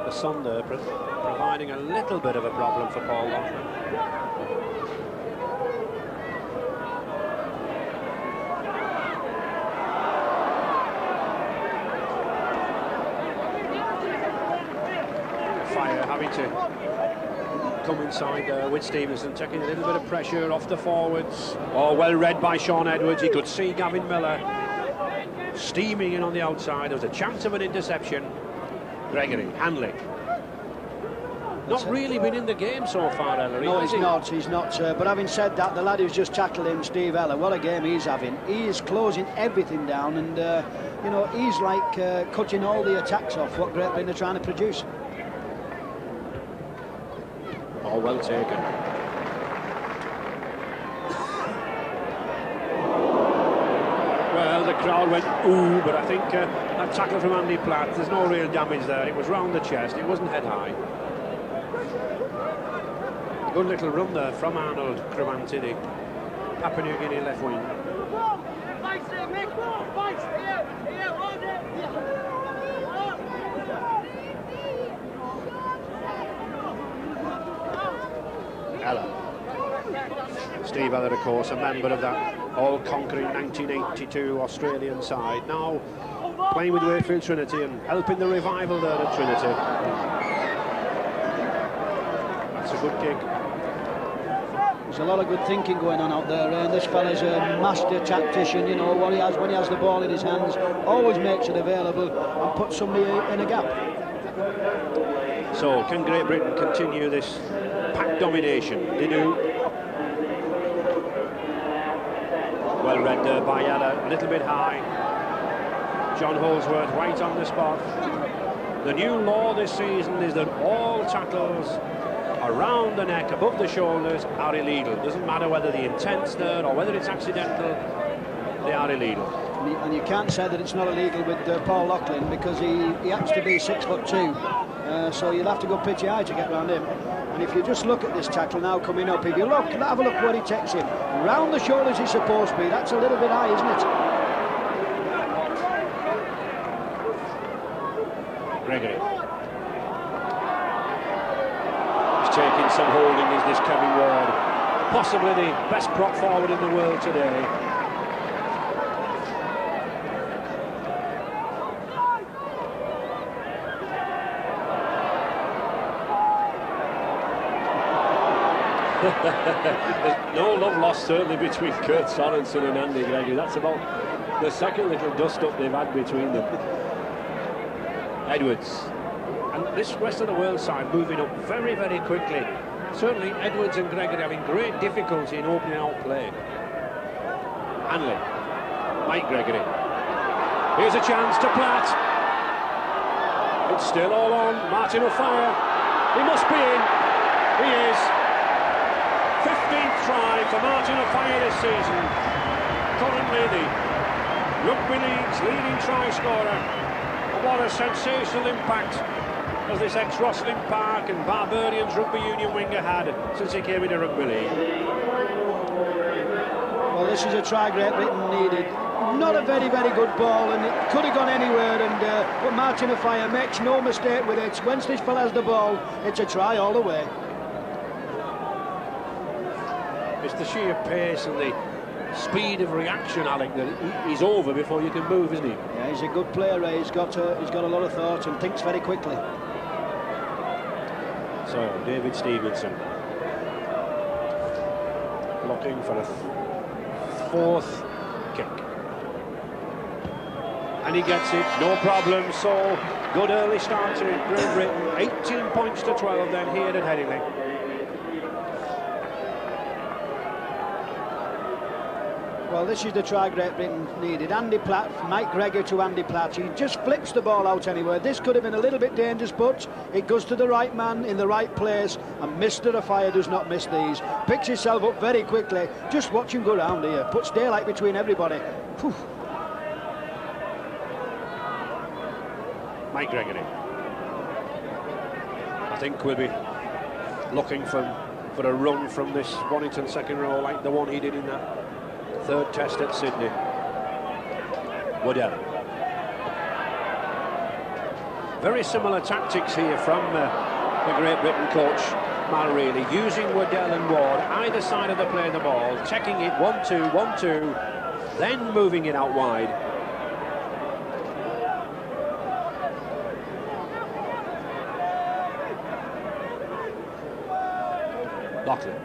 The sun there providing a little bit of a problem for Paul Loughlin. Having to come inside with Stevenson, taking a little bit of pressure off the forwards. Oh, well read by Sean Edwards. He could see Gavin Miller steaming in on the outside. There was a chance of an interception. Gregory, Hanley. Not really been in the game so far, Ellery. No, he's not. But having said that, the lad who's just tackled him, Steve Eller, what a game he's having. He is closing everything down, and you know, he's like cutting all the attacks off what Great Britain are trying to produce. Oh, well taken. Well, the crowd went ooh, but I think that tackle from Andy Platt, there's no real damage there. It was round the chest, it wasn't head high. Good little run there from Arnold Cremanti, the Papua New Guinea left wing. Eller. Steve Eller, of course, a member of that all-conquering 1982 Australian side, now playing with Wakefield Trinity and helping the revival there at Trinity. That's a good kick. There's a lot of good thinking going on out there, and this fella's a master tactician. You know what he has when he has the ball in his hands, always makes it available and puts somebody in a gap. So, can Great Britain continue this pack domination? They do. Well read there by Eller, a little bit high. John Holsworth right on the spot. The new law this season is that all tackles around the neck, above the shoulders, are illegal. It doesn't matter whether the intent's there or whether it's accidental, they are illegal. And you can't say that it's not illegal with Paul Loughlin, because he happens to be 6'2", so you'll have to go pitchy high to get around him. And if you just look at this tackle now coming up, if you look, have a look where he takes him. Round the shoulders he's supposed to be. That's a little bit high, isn't it? Gregory. He's taking some holding, is this Kevin Ward. Possibly the best prop forward in the world today. There's no love lost, certainly, between Kurt Sorensen and Andy Gregory. That's about the second little dust-up they've had between them. Edwards. And this rest of the world side moving up very, very quickly. Certainly, Edwards and Gregory having great difficulty in opening out play. Hanley. Mike Gregory. Here's a chance to Platt. It's still all on. Martin O'Fire. He must be in. He is. 15th try for Martin O'Fire this season. Currently the Rugby League's leading try scorer. And what a sensational impact as this ex-Rosslyn Park and Barbarians Rugby Union winger had since he came into Rugby League. Well, this is a try Great Britain needed. Not a very, very good ball, and it could have gone anywhere, but Martin O'Fire makes no mistake with it. Once this fella has the ball, it's a try all the way. It's the sheer pace and the speed of reaction, Alec, that he's over before you can move, isn't he? Yeah, he's a good player, Ray. He's got a lot of thought and thinks very quickly. So, David Stevenson looking for a fourth kick. And he gets it, no problem. So, good early start to Great Britain. 18 points to 12 then here at Headingley. Well, this is the try Great Britain needed. Andy Platt, Mike Gregory to Andy Platt. He just flips the ball out anywhere. This could have been a little bit dangerous, but it goes to the right man in the right place, and Mr. O'Fire does not miss these. Picks himself up very quickly. Just watch him go round here. Puts daylight between everybody. Whew. Mike Gregory. I think we'll be looking for a run from this Bonington second row like the one he did in that third test at Sydney. Waddell. Very similar tactics here from the Great Britain coach, Mal Reilly, using Waddell and Ward either side of the play of the ball, checking it 1-2, 1-2, then moving it out wide. Loughlin.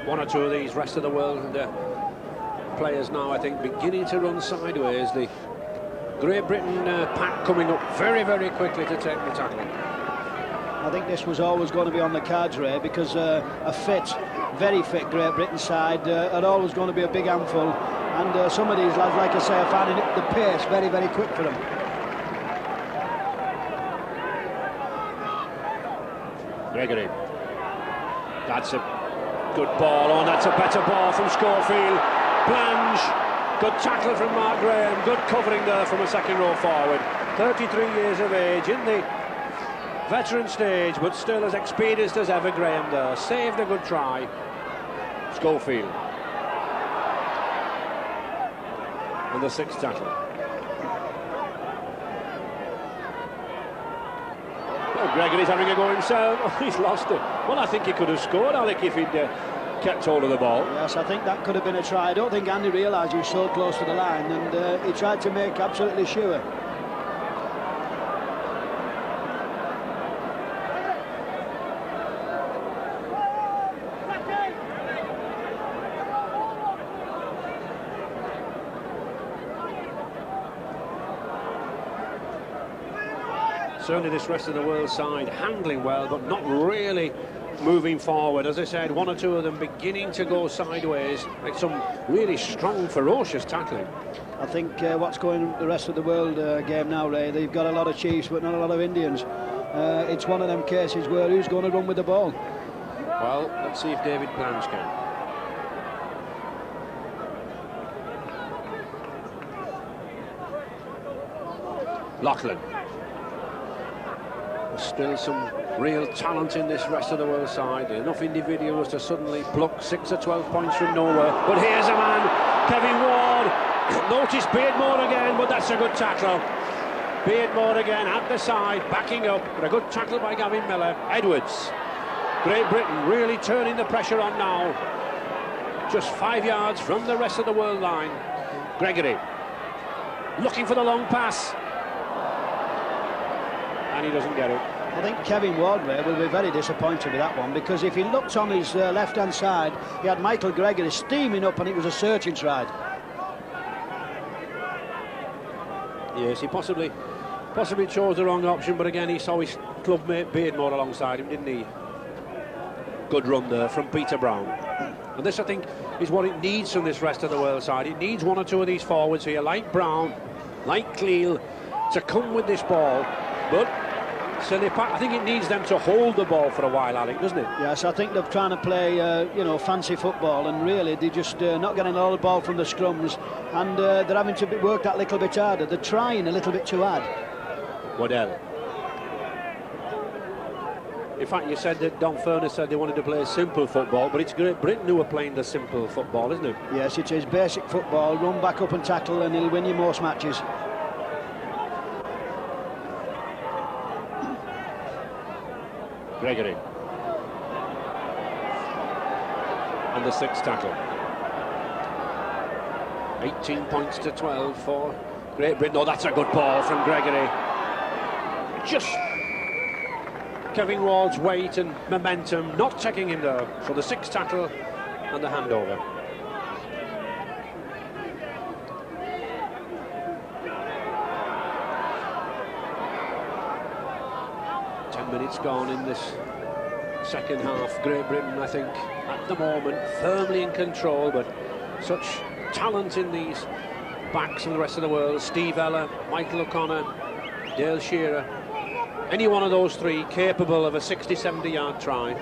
One or two of these rest of the world players now, I think, beginning to run sideways. The Great Britain pack coming up very, very quickly to take the tackle. I think this was always going to be on the cards, Ray, because a fit, very fit Great Britain side are always going to be a big handful, and some of these lads, like I say, are finding the pace very, very quick for them. Gregory. That's a good ball on. That's a better ball from Schofield. Blanche. Good tackle from Mark Graham. Good covering there from a second row forward. 33 years of age in the veteran stage, but still as experienced as ever. Graham there. Saved a good try. Schofield. And the sixth tackle. Well, Gregory's having a go himself. Oh, he's lost it. Well, I think he could have scored, Alec, if he'd kept hold of the ball. Yes, I think that could have been a try. I don't think Andy realised he was so close to the line, and he tried to make absolutely sure. certainly this rest of the world side handling well, but not really moving forward. As I said, one or two of them beginning to go sideways, like some really strong, ferocious tackling. I think what's going on the rest of the world game now, Ray, they've got a lot of Chiefs but not a lot of Indians. It's one of them cases where who's going to run with the ball? Well, let's see if David Blanche can. Lachlan. There's still some real talent in this rest of the world side. Enough individuals to suddenly pluck 6 or 12 points from nowhere. But here's a man, Kevin Ward. Notice Beardmore again, but that's a good tackle. Beardmore again at the side, backing up. But a good tackle by Gavin Miller. Edwards. Great Britain really turning the pressure on now. Just 5 yards from the rest of the world line. Gregory looking for the long pass. And he doesn't get it. I think Kevin Ward will be very disappointed with that one, because if he looked on his left-hand side, he had Michael Gregory steaming up and it was a searching try. Yes, he possibly chose the wrong option, but again he saw his clubmate Beardmore alongside him, didn't he? Good run there from Peter Brown. And this, I think, is what it needs from this rest of the world side. It needs one or two of these forwards here, like Brown, like Cleal, to come with this ball. But I think it needs them to hold the ball for a while, Alec, doesn't it? Yes, I think they're trying to play, fancy football, and really they're just not getting a lot of ball from the scrums, and they're having to work that little bit harder. They're trying a little bit too hard. Waddell. In fact, you said that Don Furness said they wanted to play simple football, but it's Great Britain who are playing the simple football, isn't it? Yes, it is basic football. Run back up and tackle, and he'll win you most matches. Gregory. And the sixth tackle. 18 points to 12 for Great Britain. Oh, that's a good ball from Gregory. Just Kevin Ward's weight and momentum not checking him there. So the sixth tackle and the handover. Minutes gone in this second half. Great Britain, I think, at the moment firmly in control, but such talent in these backs of the rest of the world. Steve Ella, Michael O'Connor, Dale Shearer, any one of those three capable of a 60-70 yard try.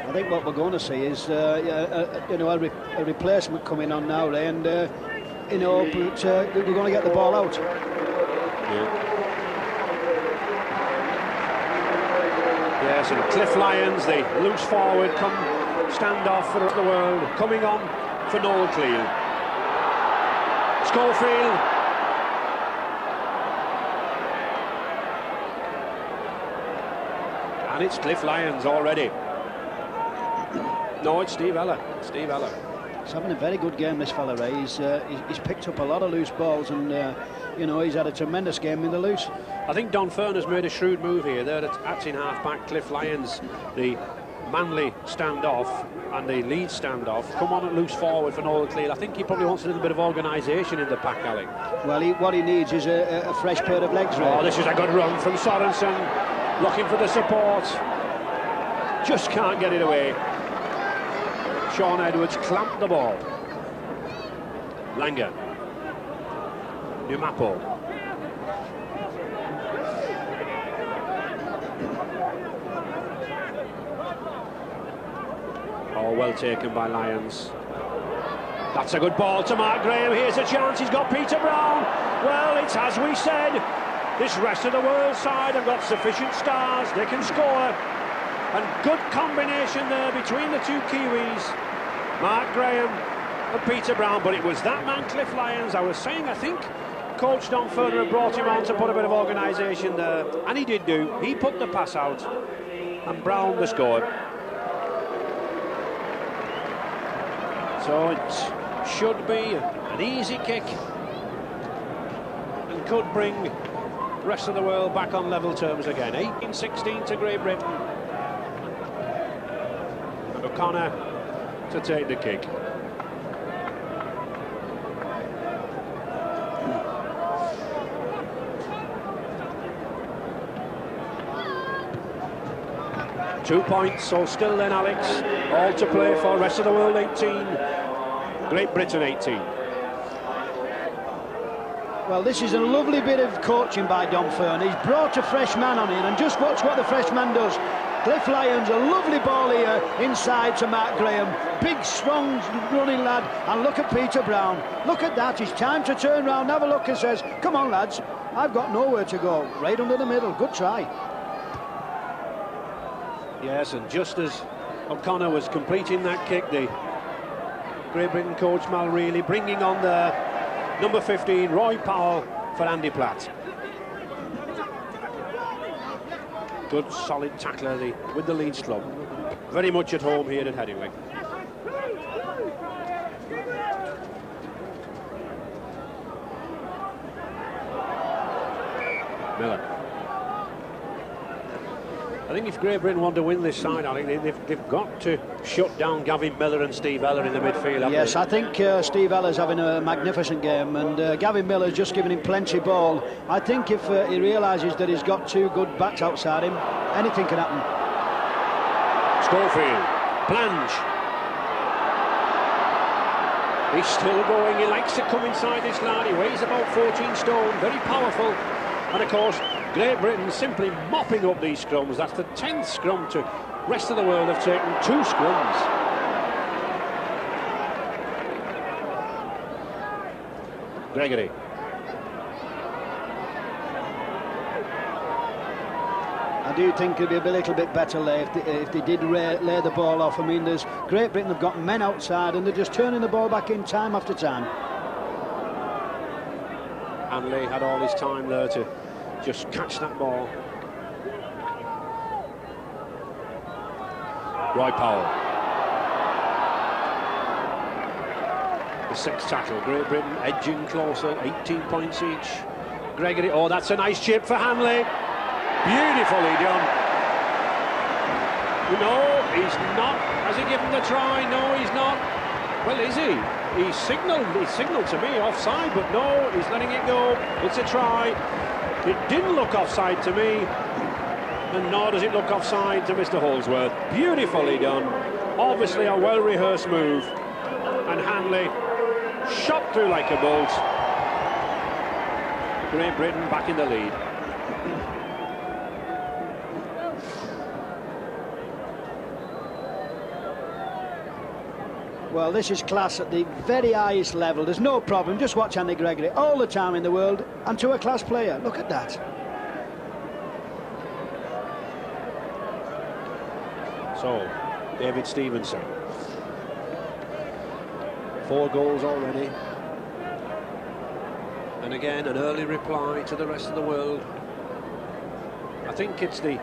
I think what we're going to see is a replacement coming on now, Ray, and we're going to get the ball out. Yeah. Yes, and Cliff Lyons, the loose forward, stand off for the world, coming on for Noel Cleal. Schofield. And it's Cliff Lyons already. No, it's Steve Ella. Steve Ella. He's having a very good game, this fella, Ray. He's picked up a lot of loose balls, and he's had a tremendous game in the loose. I think Don Furness made a shrewd move here. There at in half-back, Cliff Lyons, the Manly stand-off and the lead stand-off, come on and loose forward for Noel Cleal. I think he probably wants a little bit of organisation in the pack, Alec. Well, what he needs is a fresh pair of legs, Ray. Oh, this is a good run from Sorensen, looking for the support. Just can't get it away. Sean Edwards clamped the ball. Langer. Numapo. Oh, well taken by Lyons. That's a good ball to Mark Graham. Here's a chance. He's got Peter Brown. Well, it's as we said. This rest of the world side have got sufficient stars. They can score. And good combination there between the two Kiwis, Mark Graham and Peter Brown. But it was that man, Cliff Lyons. I was saying, I think Coach Don Furness brought him on to put a bit of organisation there. And he did do. He put the pass out. And Brown the score. So it should be an easy kick. And could bring the rest of the world back on level terms again. 18-16 to Great Britain. And O'Connor to take the kick. 2 points, so still then, Alex, all to play for. Rest of the world 18, Great Britain 18. Well, this is a lovely bit of coaching by Don Fern. He's brought a fresh man on in, and just watch what the fresh man does. Cliff Lyons, a lovely ball here inside to Mark Graham. Big, strong, running lad. And look at Peter Brown. Look at that. It's time to turn round, have a look, and says, come on, lads, I've got nowhere to go. Right under the middle. Good try. Yes, and just as O'Connor was completing that kick, the Great Britain coach Mal Reilly bringing on the number 15, Roy Powell, for Andy Platt. Good, solid tackler with the Leeds club. Very much at home here at Headingley. Miller. I think if Great Britain want to win this side, I think they've got to shut down Gavin Miller and Steve Eller in the midfield. Yes, I think Steve Eller's having a magnificent game, and Gavin Miller's just giving him plenty ball. I think if he realises that he's got two good backs outside him, anything can happen. Schofield, plunge. He's still going. He likes to come inside this lad. He weighs about 14 stone, very powerful. And of course, Great Britain simply mopping up these scrums. That's the 10th scrum to rest of the world have taken 2 scrums. Gregory. I do think it'd be a little bit better lay if they did lay the ball off. I mean, there's Great Britain have got men outside and they're just turning the ball back in time after time. Hanley had all his time there to just catch that ball. Roy Powell. The 6th tackle. Great Britain edging closer, 18 points each. Gregory, oh, that's a nice chip for Hanley. Beautifully done. No, he's not. Has he given the try? No, he's not. Well, is he? He signalled to me offside, but no, he's letting it go. It's a try. It didn't look offside to me, and nor does it look offside to Mr. Holsworth. Beautifully done. Obviously a well-rehearsed move, and Hanley shot through like a bolt. Great Britain back in the lead. Well, this is class at the very highest level. There's no problem. Just watch Andy Gregory all the time in the world, and to a class player. Look at that. So, David Stevenson. 4 goals already. And again, an early reply to the rest of the world. I think it's the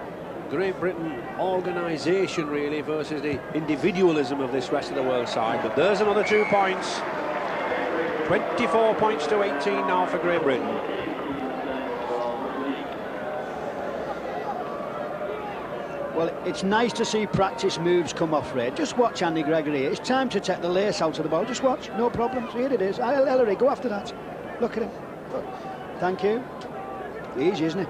Great Britain organisation really versus the individualism of this rest of the world side. But there's another 2 points. 24 points to 18 now for Great Britain. Well, it's nice to see practice moves come off, Ray. Just watch Andy Gregory. It's time to take the lace out of the ball. Just watch, no problems. Here it is. Ellery, go after that. Look at him. Thank you. Easy, isn't it?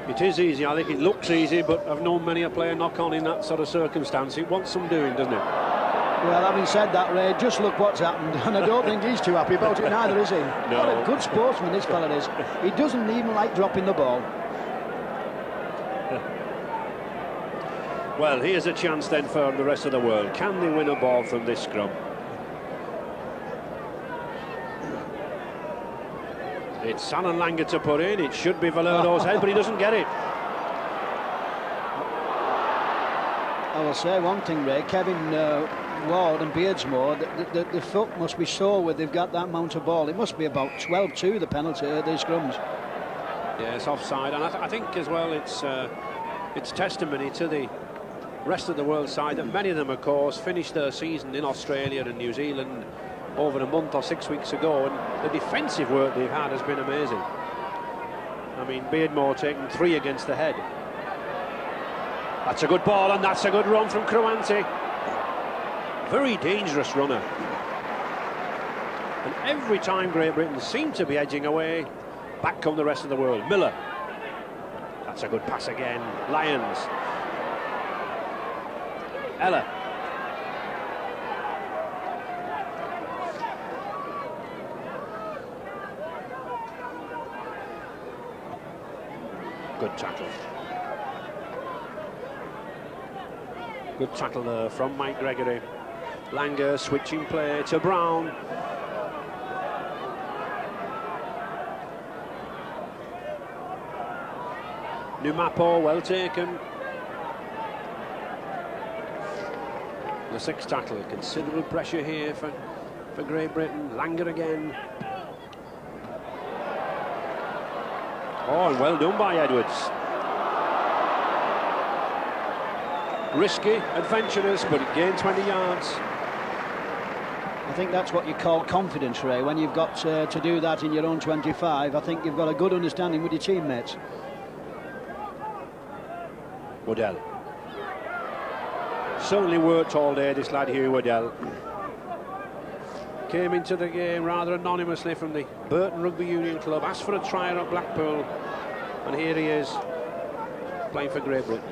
It is easy. I think it looks easy, but I've known many a player knock on in that sort of circumstance. It wants some doing, doesn't it? Well, having said that, Ray, just look what's happened, and I don't think he's too happy about it neither, is he? No. What a good sportsman this fella is. He doesn't even like dropping the ball. Well, here's a chance then for the rest of the world. Can they win a ball from this scrum? It's Alan Langer to put in. It should be Valerdo's head, but he doesn't get it. I will say one thing, Ray. Kevin Ward and Beardsmore, the foot must be sore with they've got that amount of ball. It must be about 12-2, the penalty, these scrums. Yeah, it's offside, and I think as well it's testimony to the rest of the world side that many of them, of course, finished their season in Australia and New Zealand over a month or 6 weeks ago, and the defensive work they've had has been amazing. I mean, Beardmore taking 3 against the head. That's a good ball, and that's a good run from Cruanti. Very dangerous runner. And every time Great Britain seem to be edging away, back come the rest of the world. Miller. That's a good pass again. Lyons. Ella. Good tackle. Good tackle there from Mike Gregory. Langer switching play to Brown. Numapo, well taken. The sixth tackle, considerable pressure here for Great Britain. Langer again. Oh, and well done by Edwards. Risky, adventurous, but it gained 20 yards. I think that's what you call confidence, Ray. When you've got to do that in your own 25, I think you've got a good understanding with your teammates. Waddell. Certainly worked all day, this lad here, Waddell. Came into the game rather anonymously from the Burton Rugby Union Club, asked for a trial at Blackpool, and here he is, playing for Great Britain.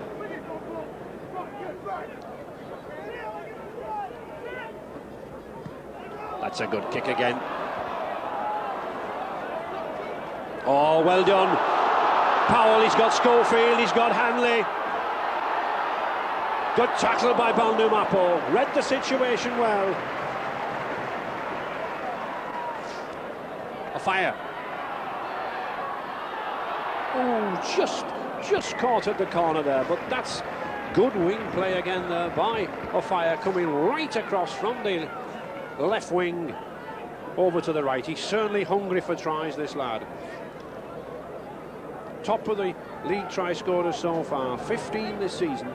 That's a good kick again. Oh, well done. Powell, he's got Schofield, he's got Hanley. Good tackle by Balnumapo. Read the situation well. A fire. Oh, just caught at the corner there, but that's good wing play again there by O'Fire, coming right across from the left wing over to the right. He's certainly hungry for tries, this lad. Top of the league try scorers so far, 15 this season.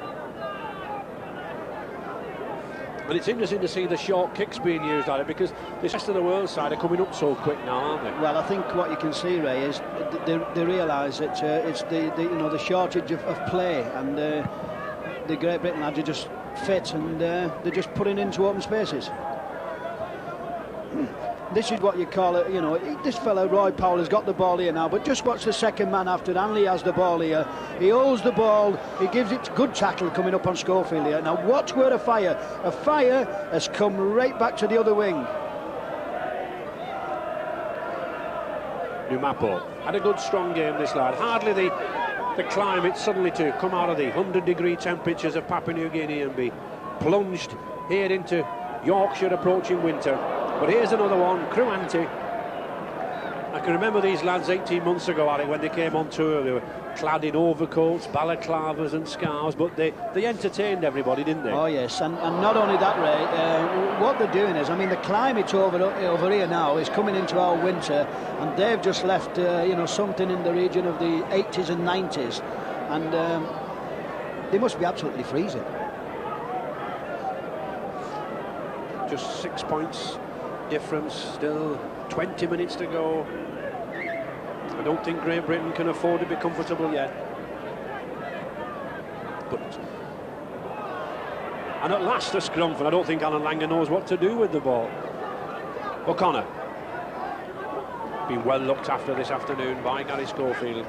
And it's interesting to see the short kicks being used at it, because the rest of the world side are coming up so quick now, aren't they? Well, I think what you can see, Ray, is they realise that it's the shortage of play, and the Great Britain lads are just fit, and they're just putting into open spaces. This is what you call it, this fellow Roy Powell has got the ball here now, but just watch the second man after Hanley has the ball here. He holds the ball, he gives it good tackle coming up on Schofield here. Now watch where a fire has come right back to the other wing. Numapo had a good strong game, this lad. Hardly the climate suddenly to come out of the 100-degree temperatures of Papua New Guinea and be plunged here into Yorkshire approaching winter. But here's another one, Cruanti. I can remember these lads 18 months ago, Alec, when they came on tour. They were clad in overcoats, balaclavas and scarves, but they entertained everybody, didn't they? Oh yes, and not only that, Ray, what they're doing is, I mean, the climate over here now is coming into our winter, and they've just left something in the region of the 80s and 90s, and they must be absolutely freezing. Just 6 points difference, still 20 minutes to go. I don't think Great Britain can afford to be comfortable yet. And at last a scrum, and I don't think Alan Langer knows what to do with the ball. O'Connor. Been well looked after this afternoon by Gary Schofield.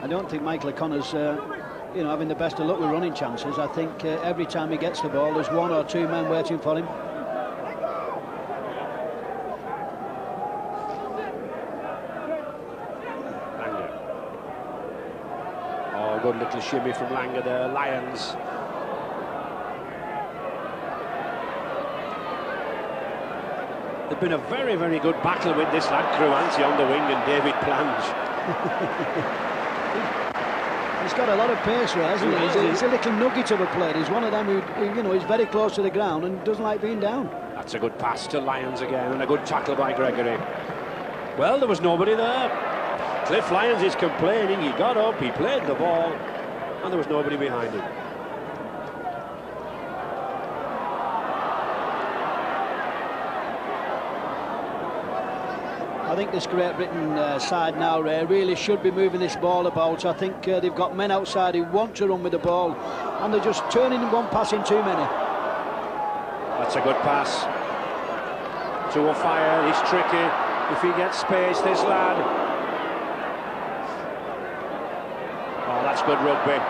I don't think Michael O'Connor's having the best of luck with running chances. I think every time he gets the ball, there's one or two men waiting for him. Langer. Oh, good little shimmy from Langer there. Lyons. There's been a very, very good battle with this lad Cruanti on the wing and David Plange. He's got a lot of pace, right, hasn't he? He's a little nugget of a player. He's one of them who is very close to the ground and doesn't like being down. That's a good pass to Lyons again, and a good tackle by Gregory. Well, there was nobody there. Cliff Lyons is complaining. He got up, he played the ball, and there was nobody behind him. I think this Great Britain side now, Ray, really should be moving this ball about. I think they've got men outside who want to run with the ball, and they're just turning one pass in too many. That's a good pass to O'Fire. He's tricky. If he gets space, this lad. Oh, that's good rugby.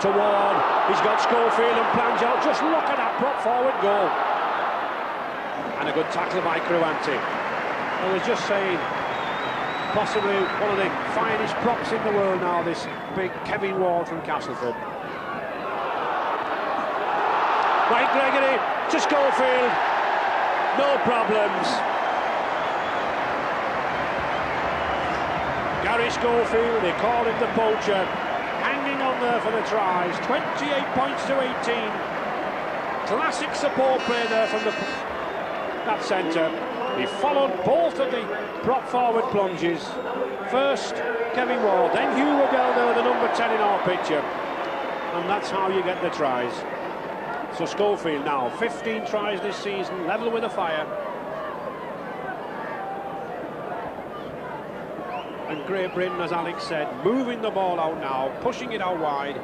To Ward, he's got Schofield and plans out. Just look at that prop forward goal. And a good tackle by Cruanti. I was just saying, possibly one of the finest props in the world now, this big Kevin Ward from Castleford. Mike Gregory to Schofield, no problems. Gary Schofield, they call him the poacher, hanging on there for the tries. 28 points to 18. Classic support play there from that centre. He followed both of the prop forward plunges. First Kevin Ward, then Hugh Waddell there, the number 10 in our picture. And that's how you get the tries. So Schofield now, 15 tries this season, level with the Fire. And Great Britain, as Alex said, moving the ball out now, pushing it out wide,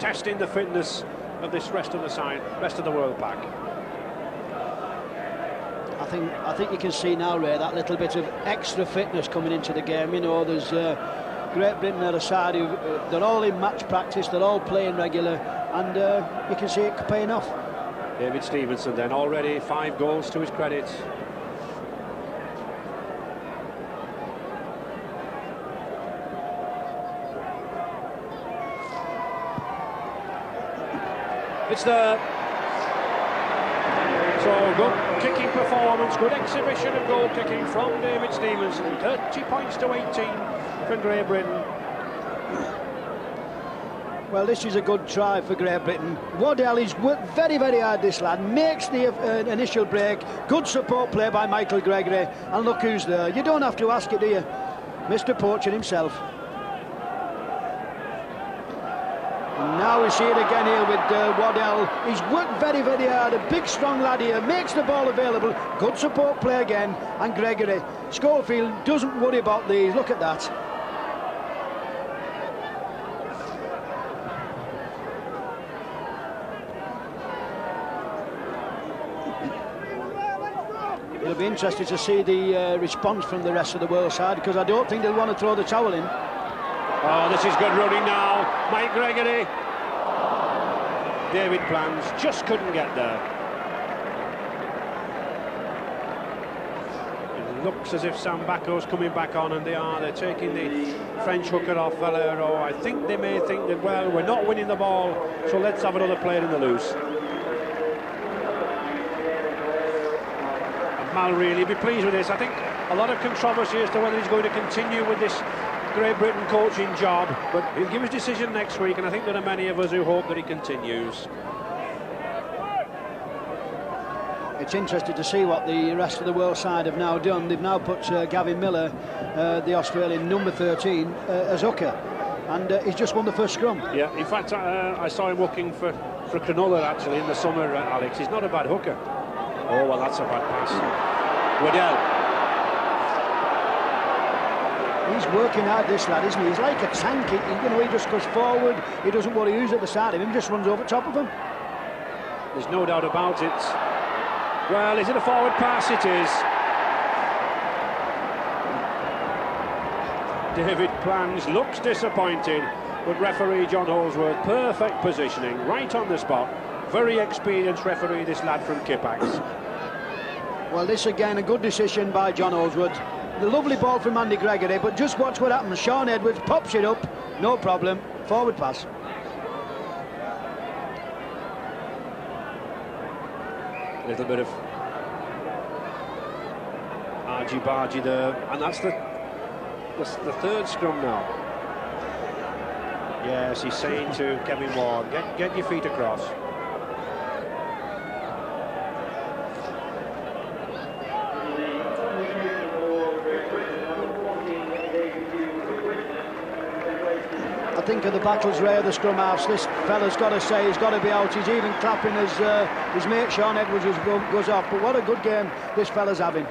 testing the fitness of this rest of the world pack. I think you can see now, Ray, that little bit of extra fitness coming into the game. You know, there's Great Britain at a side who they're all in match practice, they're all playing regular, and you can see it paying off. David Stevenson then, already 5 goals to his credit. It's there. So good kicking performance, good exhibition of goal kicking from David Stevenson. 30 points to 18 for Great Britain. Well, this is a good try for Great Britain. Waddell, he's worked very, very hard, this lad. Makes the initial break. Good support play by Michael Gregory. And look who's there. You don't have to ask it, do you? Mr. Poacher himself. Now we see it again here with Waddell. He's worked very, very hard. A big, strong lad here. Makes the ball available. Good support play again. And Gregory. Schofield doesn't worry about these. Look at that. It'll be interesting to see the response from the rest of the world side, because I don't think they'll want to throw the towel in. Oh, this is good running now. Mike Gregory. David Plans just couldn't get there. It looks as if Sam Bacco's coming back on, and they are. They're taking the French hooker off Valero. I think they may think that, well, we're not winning the ball, so let's have another player in the loose. And Mal really be pleased with this. I think a lot of controversy as to whether he's going to continue with this Great Britain coaching job, but he'll give his decision next week, and I think there are many of us who hope that he continues. It's interesting to see what the rest of the world side have now done. They've now put Gavin Miller, the Australian number 13, as hooker, and he's just won the first scrum. Yeah, in fact, I saw him looking for Cronulla actually in the summer, Alex. He's not a bad hooker. Oh, well, that's a bad pass. Waddell. He's working hard, this lad, isn't he? He's like a tank. He just goes forward. He doesn't worry who's at the side of him. Just runs over top of him. There's no doubt about it. Well, is it a forward pass? It is. David Plans looks disappointed, but referee John Holsworth, perfect positioning, right on the spot. Very experienced referee, this lad from Kippax. Well, this again, a good decision by John Holsworth. The lovely ball from Andy Gregory, but just watch what happens. Sean Edwards pops it up, no problem, forward pass. A little bit of argy-bargy there, and that's the third scrum now. Yes, he's saying to Kevin Ward, get your feet across. I think of the battles, Ray, of the scrum halves. This fella's got to say he's got to be out. He's even clapping as his mate Sean Edwards goes off. But what a good game this fella's having.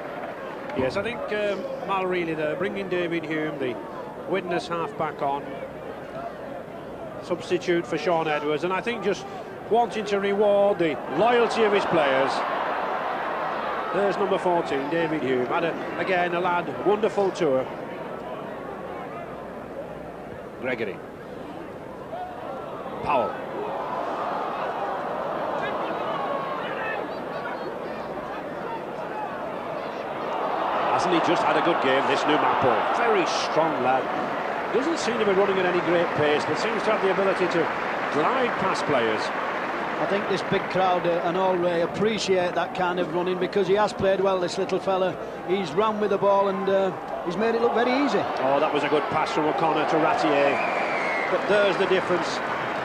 Yes, I think Mal Reilly there, bringing David Hume, the Widnes half-back on. Substitute for Sean Edwards. And I think just wanting to reward the loyalty of his players. There's number 14, David Hume. Had, again, a lad, wonderful tour. Gregory. Powell. Hasn't he just had a good game, this new Mapo? Very strong lad. Doesn't seem to be running at any great pace, but seems to have the ability to glide past players. I think this big crowd and all Ray appreciate that kind of running, because he has played well, this little fella. He's run with the ball and he's made it look very easy. Oh, that was a good pass from O'Connor to Ratier. But there's the difference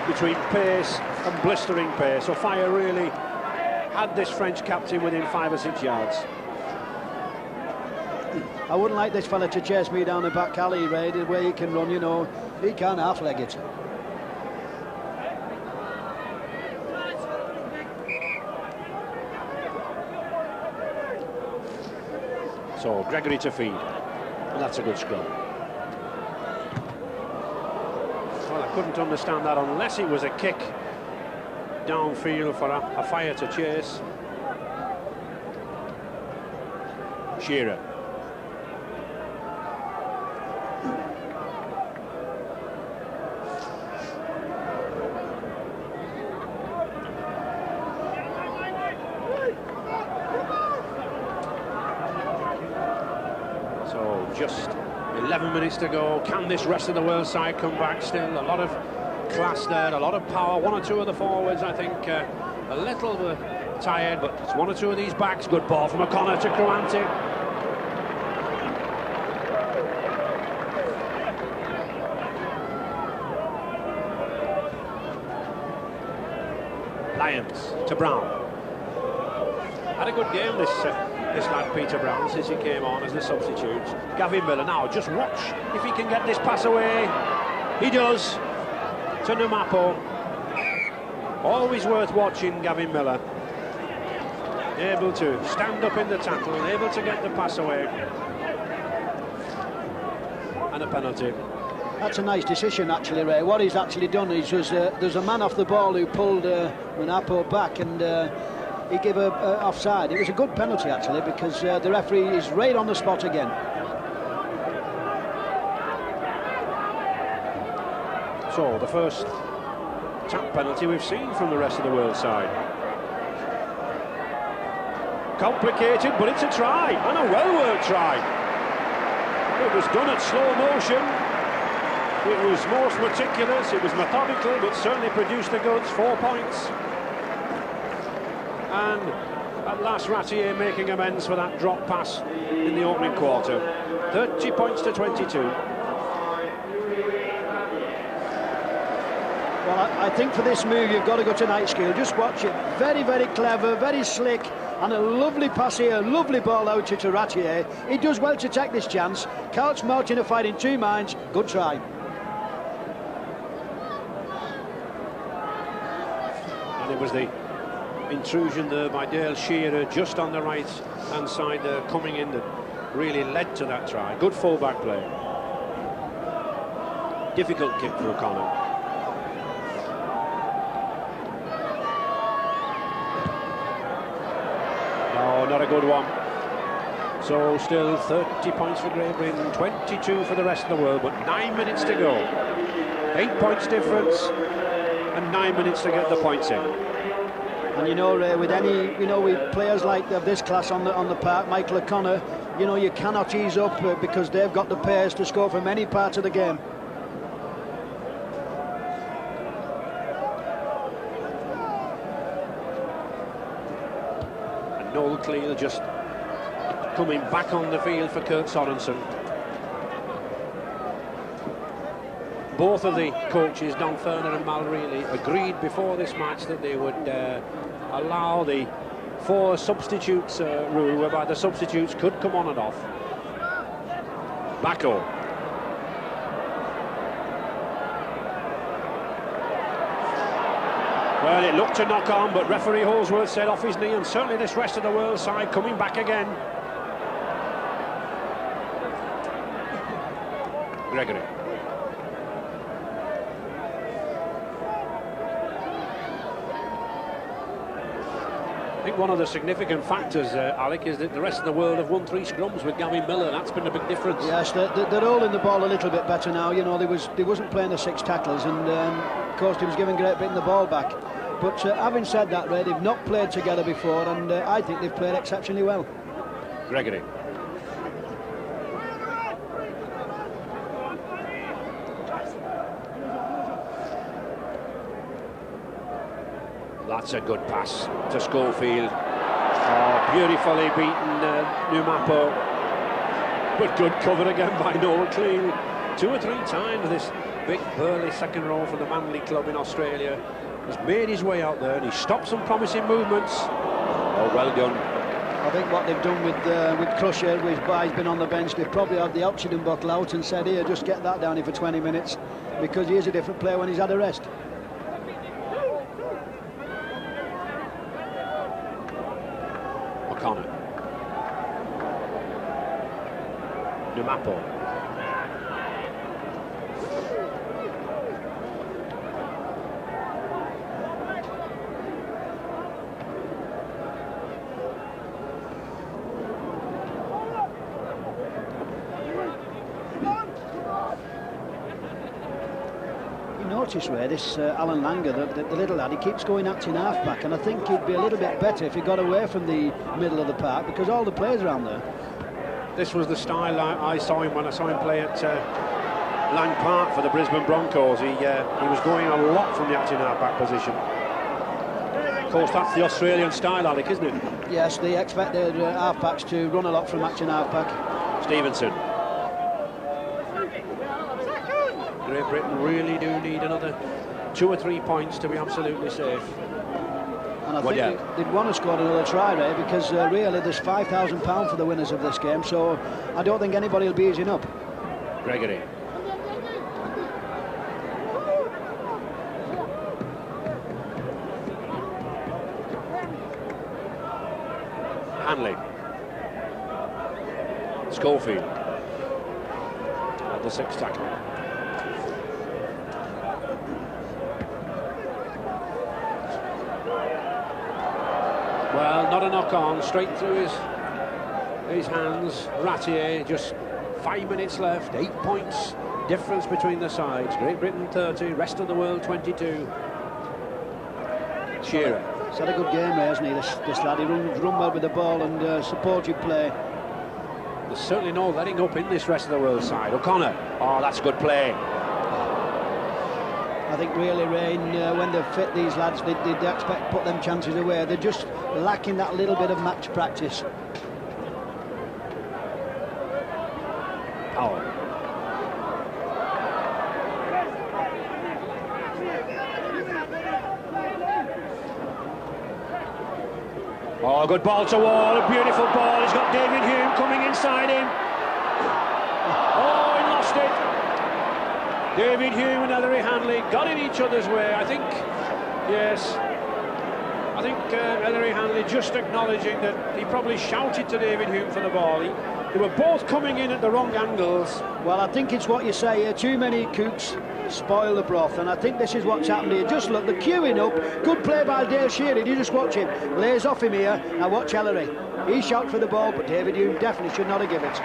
between pace and blistering pace. So Fire really had this French captain within 5 or 6 yards. I wouldn't like this fella to chase me down the back alley, Ray, the way he can run, you know. He can't half-leg it. So Gregory to feed, and that's a good scrum. Well, I couldn't understand that unless it was a kick downfield for a Fire to chase. Shearer. Just 11 minutes to go. Can this rest of the world side come back? Still a lot of class there, a lot of power. One or two of the forwards, I think, a little tired, but it's one or two of these backs. Good ball from O'Connor to Kruante. Lyons to Brown. Had a good game, this lad Peter Brown, since he came on as the substitute. Gavin Miller now, just watch if he can get this pass away. He does to Numapo. Always worth watching, Gavin Miller. Able to stand up in the tackle, able to get the pass away. And a penalty. That's a nice decision, actually, Ray. What he's actually done is there's a man off the ball who pulled Numapo back, and he gave a offside. It was a good penalty, actually, because the referee is right on the spot again. So the first tap penalty we've seen from the rest of the world side. Complicated, but it's a try, and a well-worked try. It was done at slow motion. It was most meticulous, it was methodical, but certainly produced the goods. 4 points. And at last Ratier making amends for that drop pass in the opening quarter. 30 points to 22. Well, I think for this move you've got to go to Nightingale. Just watch it. Very, very clever, very slick, and a lovely pass here, lovely ball out to Ratier. He does well to take this chance. Couch Martin are fighting 2 minds. Good try. And it was the intrusion there by Dale Shearer just on the right hand side there, coming in, that really led to that try. Good full-back play. Difficult kick for O'Connor. No, not a good one. So still 30 points for Great Britain, 22 for the rest of the world, but 9 minutes to go. 8 points difference and 9 minutes to get the points in. And you know, Ray, with with players like of this class on the park, Michael O'Connor, you know, you cannot ease up because they've got the pace to score from any part of the game. And Noel Cleal just coming back on the field for Kurt Sorensen. Both of the coaches, Don Ferner and Mal Reilly, agreed before this match that they would allow the 4 substitutes rule, whereby the substitutes could come on and off. Bacco. Well, it looked to knock on, but referee Holsworth said off his knee, and certainly this rest of the world side coming back again. Gregory. I think think one of the significant factors, Alec, is that the rest of the world have won 3 scrums with Gavin Miller. That's been a big difference. Yes, they're holding the ball a little bit better now. You know, they wasn't playing the 6 tackles, and of course he was giving Great Britain the ball back. But having said that, Ray, they've not played together before, and I think they've played exceptionally well. Gregory. That's a good pass to Schofield. Oh, beautifully beaten Numapo. But good cover again by Noel Clean. 2 or 3 times this big burly second row for the Manly club in Australia has made his way out there, and he stopped some promising movements. Oh, well done. I think what they've done with Crusher, with By's been on the bench, they've probably had the oxygen bottle out and said, here, just get that down here for 20 minutes, because he is a different player when he's had a rest. O'Connor. Numapo. Notice where this Alan Langer, the little lad, he keeps going acting half-back, and I think he'd be a little bit better if he got away from the middle of the park, because all the players around there. This was the style I saw him when I saw him play at Lang Park for the Brisbane Broncos. He was going a lot from the acting half-back position. Of course, that's the Australian style, Alec, isn't it? Yes, they expect their half-backs to run a lot from acting half-back. Stevenson. Great Britain really do need another 2 or 3 points to be absolutely safe. And I think they'd want to score another try, Ray, because really there's £5,000 for the winners of this game, so I don't think anybody will be easing up. Gregory. Hanley. Schofield. At the 6th tackle. Well, not a knock on, straight through his hands. Ratier, just 5 minutes left, 8 points difference between the sides. Great Britain 30, rest of the world 22. Shearer. He's had a good game, hasn't he, this lad? He runs well with the ball and supportive play. There's certainly no letting up in this rest of the world side. O'Connor, oh, that's good play. I think really, Ray, when they've fit these lads, they'd expect to put them chances away. They're just lacking that little bit of match practice. Powell. Oh, good ball to Wall, a beautiful ball. He's got David Hume coming inside him. Oh, he lost it. David Hume and Ellery Hanley got in each other's way. I think, yes, I think Ellery Hanley just acknowledging that he probably shouted to David Hume for the ball. They were both coming in at the wrong angles. Well, I think it's what you say here. Too many cooks spoil the broth, and I think this is what's happened here. Just look, the queuing up. Good play by Dale Shearer. You just watch him. Lays off him here. Now watch Ellery. He shot for the ball, but David Hume definitely should not have given it.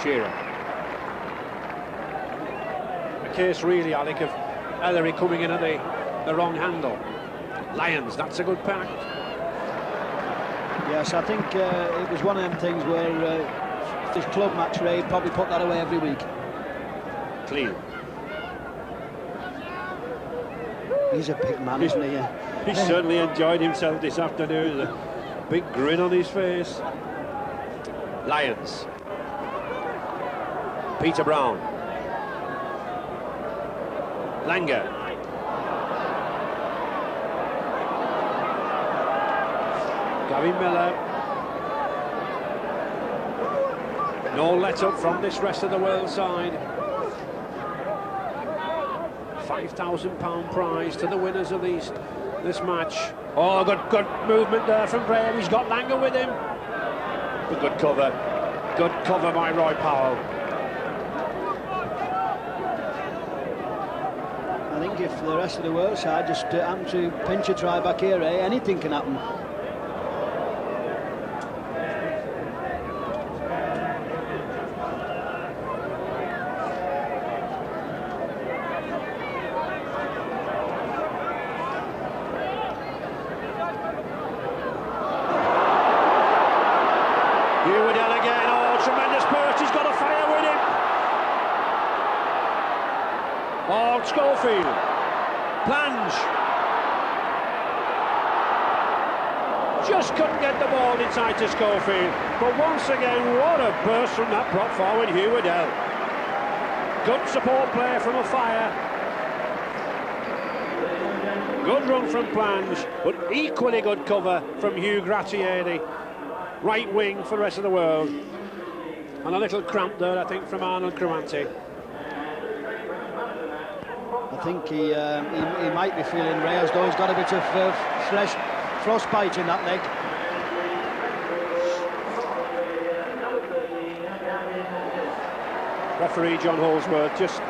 Shearer. A case really, Alec, of Ellery coming in at the wrong handle. Lyons, that's a good pack. Yes, I think it was one of them things where his club match, Ray, probably put that away every week. Clean. He's a big man, isn't he? He certainly enjoyed himself this afternoon. A big grin on his face. Lyons. Peter Brown. Langer. Gavin Miller. No let up from this rest of the world side. £5,000 prize to the winners of this match. Oh, good movement there from Graham. He's got Langer with him. A good cover. Good cover by Roy Powell. I think think if the rest of the world side just happen to pinch a try back here, anything can happen. Oh, Schofield, plunge, just couldn't get the ball inside to Schofield, but once again, what a burst from that prop forward, Hugh Waddell. Good support play from a fire, good run from Plange, but equally good cover from Hugh Gratieri, right wing for the rest of the world, and a little cramp there, I think, from Arnold Cruanti. I think he might be feeling Ray as though he's got a bit of fresh frostbite in that leg. Referee John Holsworth just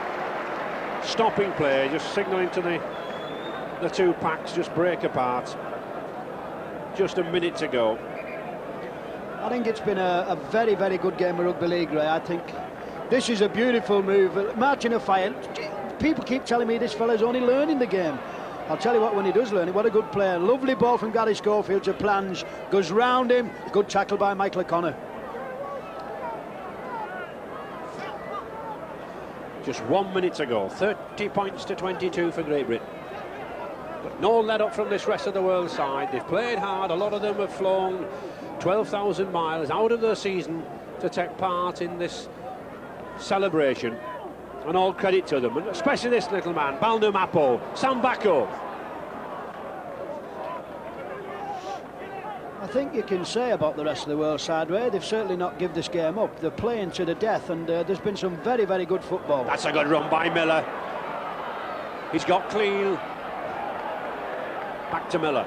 stopping play, just signalling to the two packs, just break apart. Just a minute to go. I think it's been a very, very good game of rugby league, Ray. I think this is a beautiful move. Martin O'Fire. People keep telling me this fella's only learning the game. I'll tell you what, when he does learn it, what a good player. Lovely ball from Gary Schofield to Plange. Goes round him. Good tackle by Michael O'Connor. Just 1 minute to go. 30 points to 22 for Great Britain. But no let up from this rest of the world side. They've played hard. A lot of them have flown 12,000 miles out of their season to take part in this celebration. And all credit to them, and especially this little man, Balnu Mapo, Sambako. I think you can say about the rest of the world side, Ray, they've certainly not given this game up. They're playing to the death, and there's been some very, very good football. That's a good run by Miller. He's got clean. Back to Miller.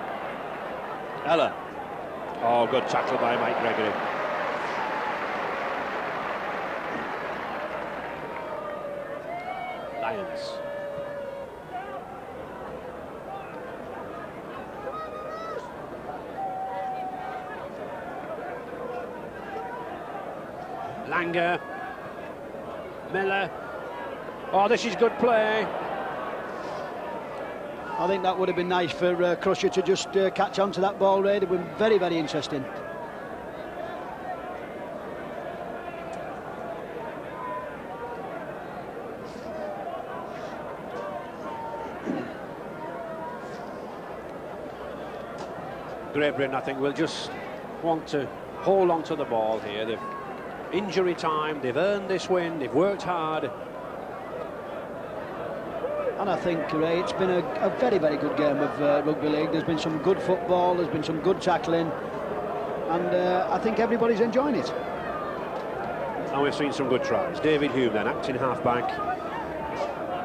Ella. Oh, good tackle by Mike Gregory. Lions. Langer. Miller. Oh, this is good play. I think that would have been nice for Crusher to just catch on to that ball, Ray. It would have been very, very interesting. Great Britain, I think, will just want to hold on to the ball here. They've injury time, they've earned this win, they've worked hard. And I think, Ray, it's been a very, very good game of rugby league. There's been some good football, there's been some good tackling, and I think everybody's enjoying it. And we've seen some good tries. David Hume then, acting half-back.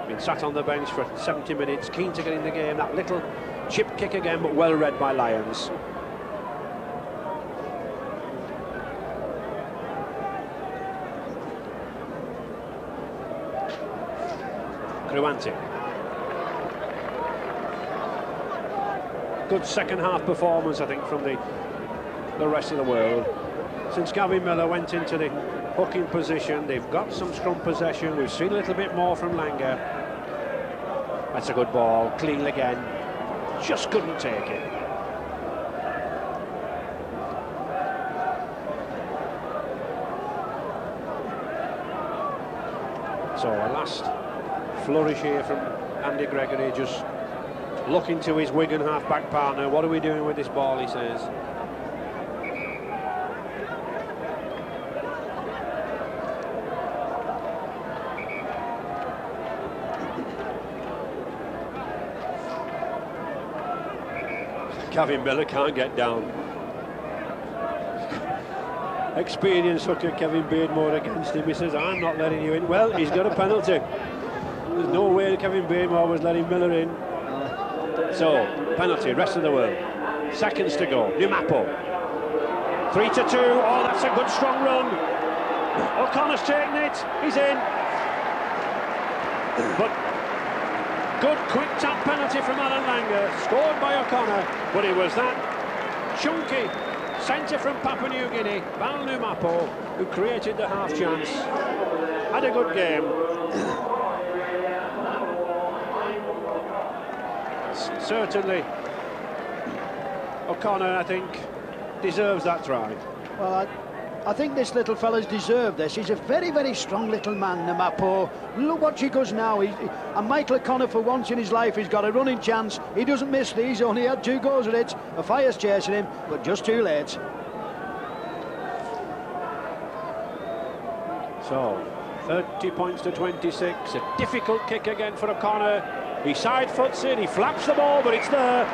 Been sat on the bench for 70 minutes, keen to get in the game. That little chip kick again, but well read by Lyons. Cruanti. Good second half performance, I think, from the rest of the world. Since Gavin Miller went into the hooking position, they've got some scrum possession. We've seen a little bit more from Langer. That's a good ball, clean again. Just couldn't take it. So a last flourish here from Andy Gregory, just looking to his Wigan half-back partner. What are we doing with this ball, he says. Gavin Miller can't get down. Experienced hooker Kevin Beardmore against him. He says, I'm not letting you in. Well, he's got a penalty. There's no way Kevin Beardmore was letting Miller in. So, penalty, rest of the world. Seconds to go. Numapo. 3-2. Oh, that's a good strong run. O'Connor's taking it. He's in. But Good quick tap penalty from Alan Langer, scored by O'Connor, but it was that chunky centre from Papua New Guinea, Val Numapo, who created the half chance. Had a good game. Certainly, O'Connor, I think, deserves that try. Well, I think this little fella's deserved this. He's a very, very strong little man, Namapo. Look what he goes now. And Michael O'Connor, for once in his life, he's got a running chance. He doesn't miss these. Only had 2 goes at it. A fire's chasing him, but just too late. So, 30 points to 26. A difficult kick again for O'Connor. He side foots it, he flaps the ball, but it's there.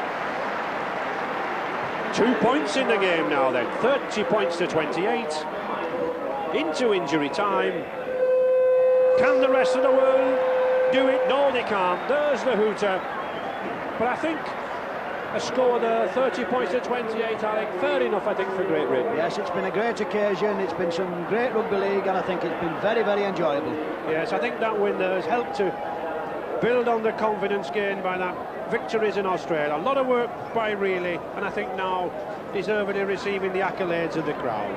2 points in the game now then, 30 points to 28. Into injury time. Can the rest of the world do it? No, they can't. There's the hooter. But I think a score there, 30 points to 28, Alec, fair enough, I think, for Great Britain. Yes, it's been a great occasion. It's been some great rugby league, and I think it's been very, very enjoyable. Yes, I think that win there has helped to build on the confidence gained by that victories in Australia. A lot of work by Reilly, and I think now deservedly receiving the accolades of the crowd.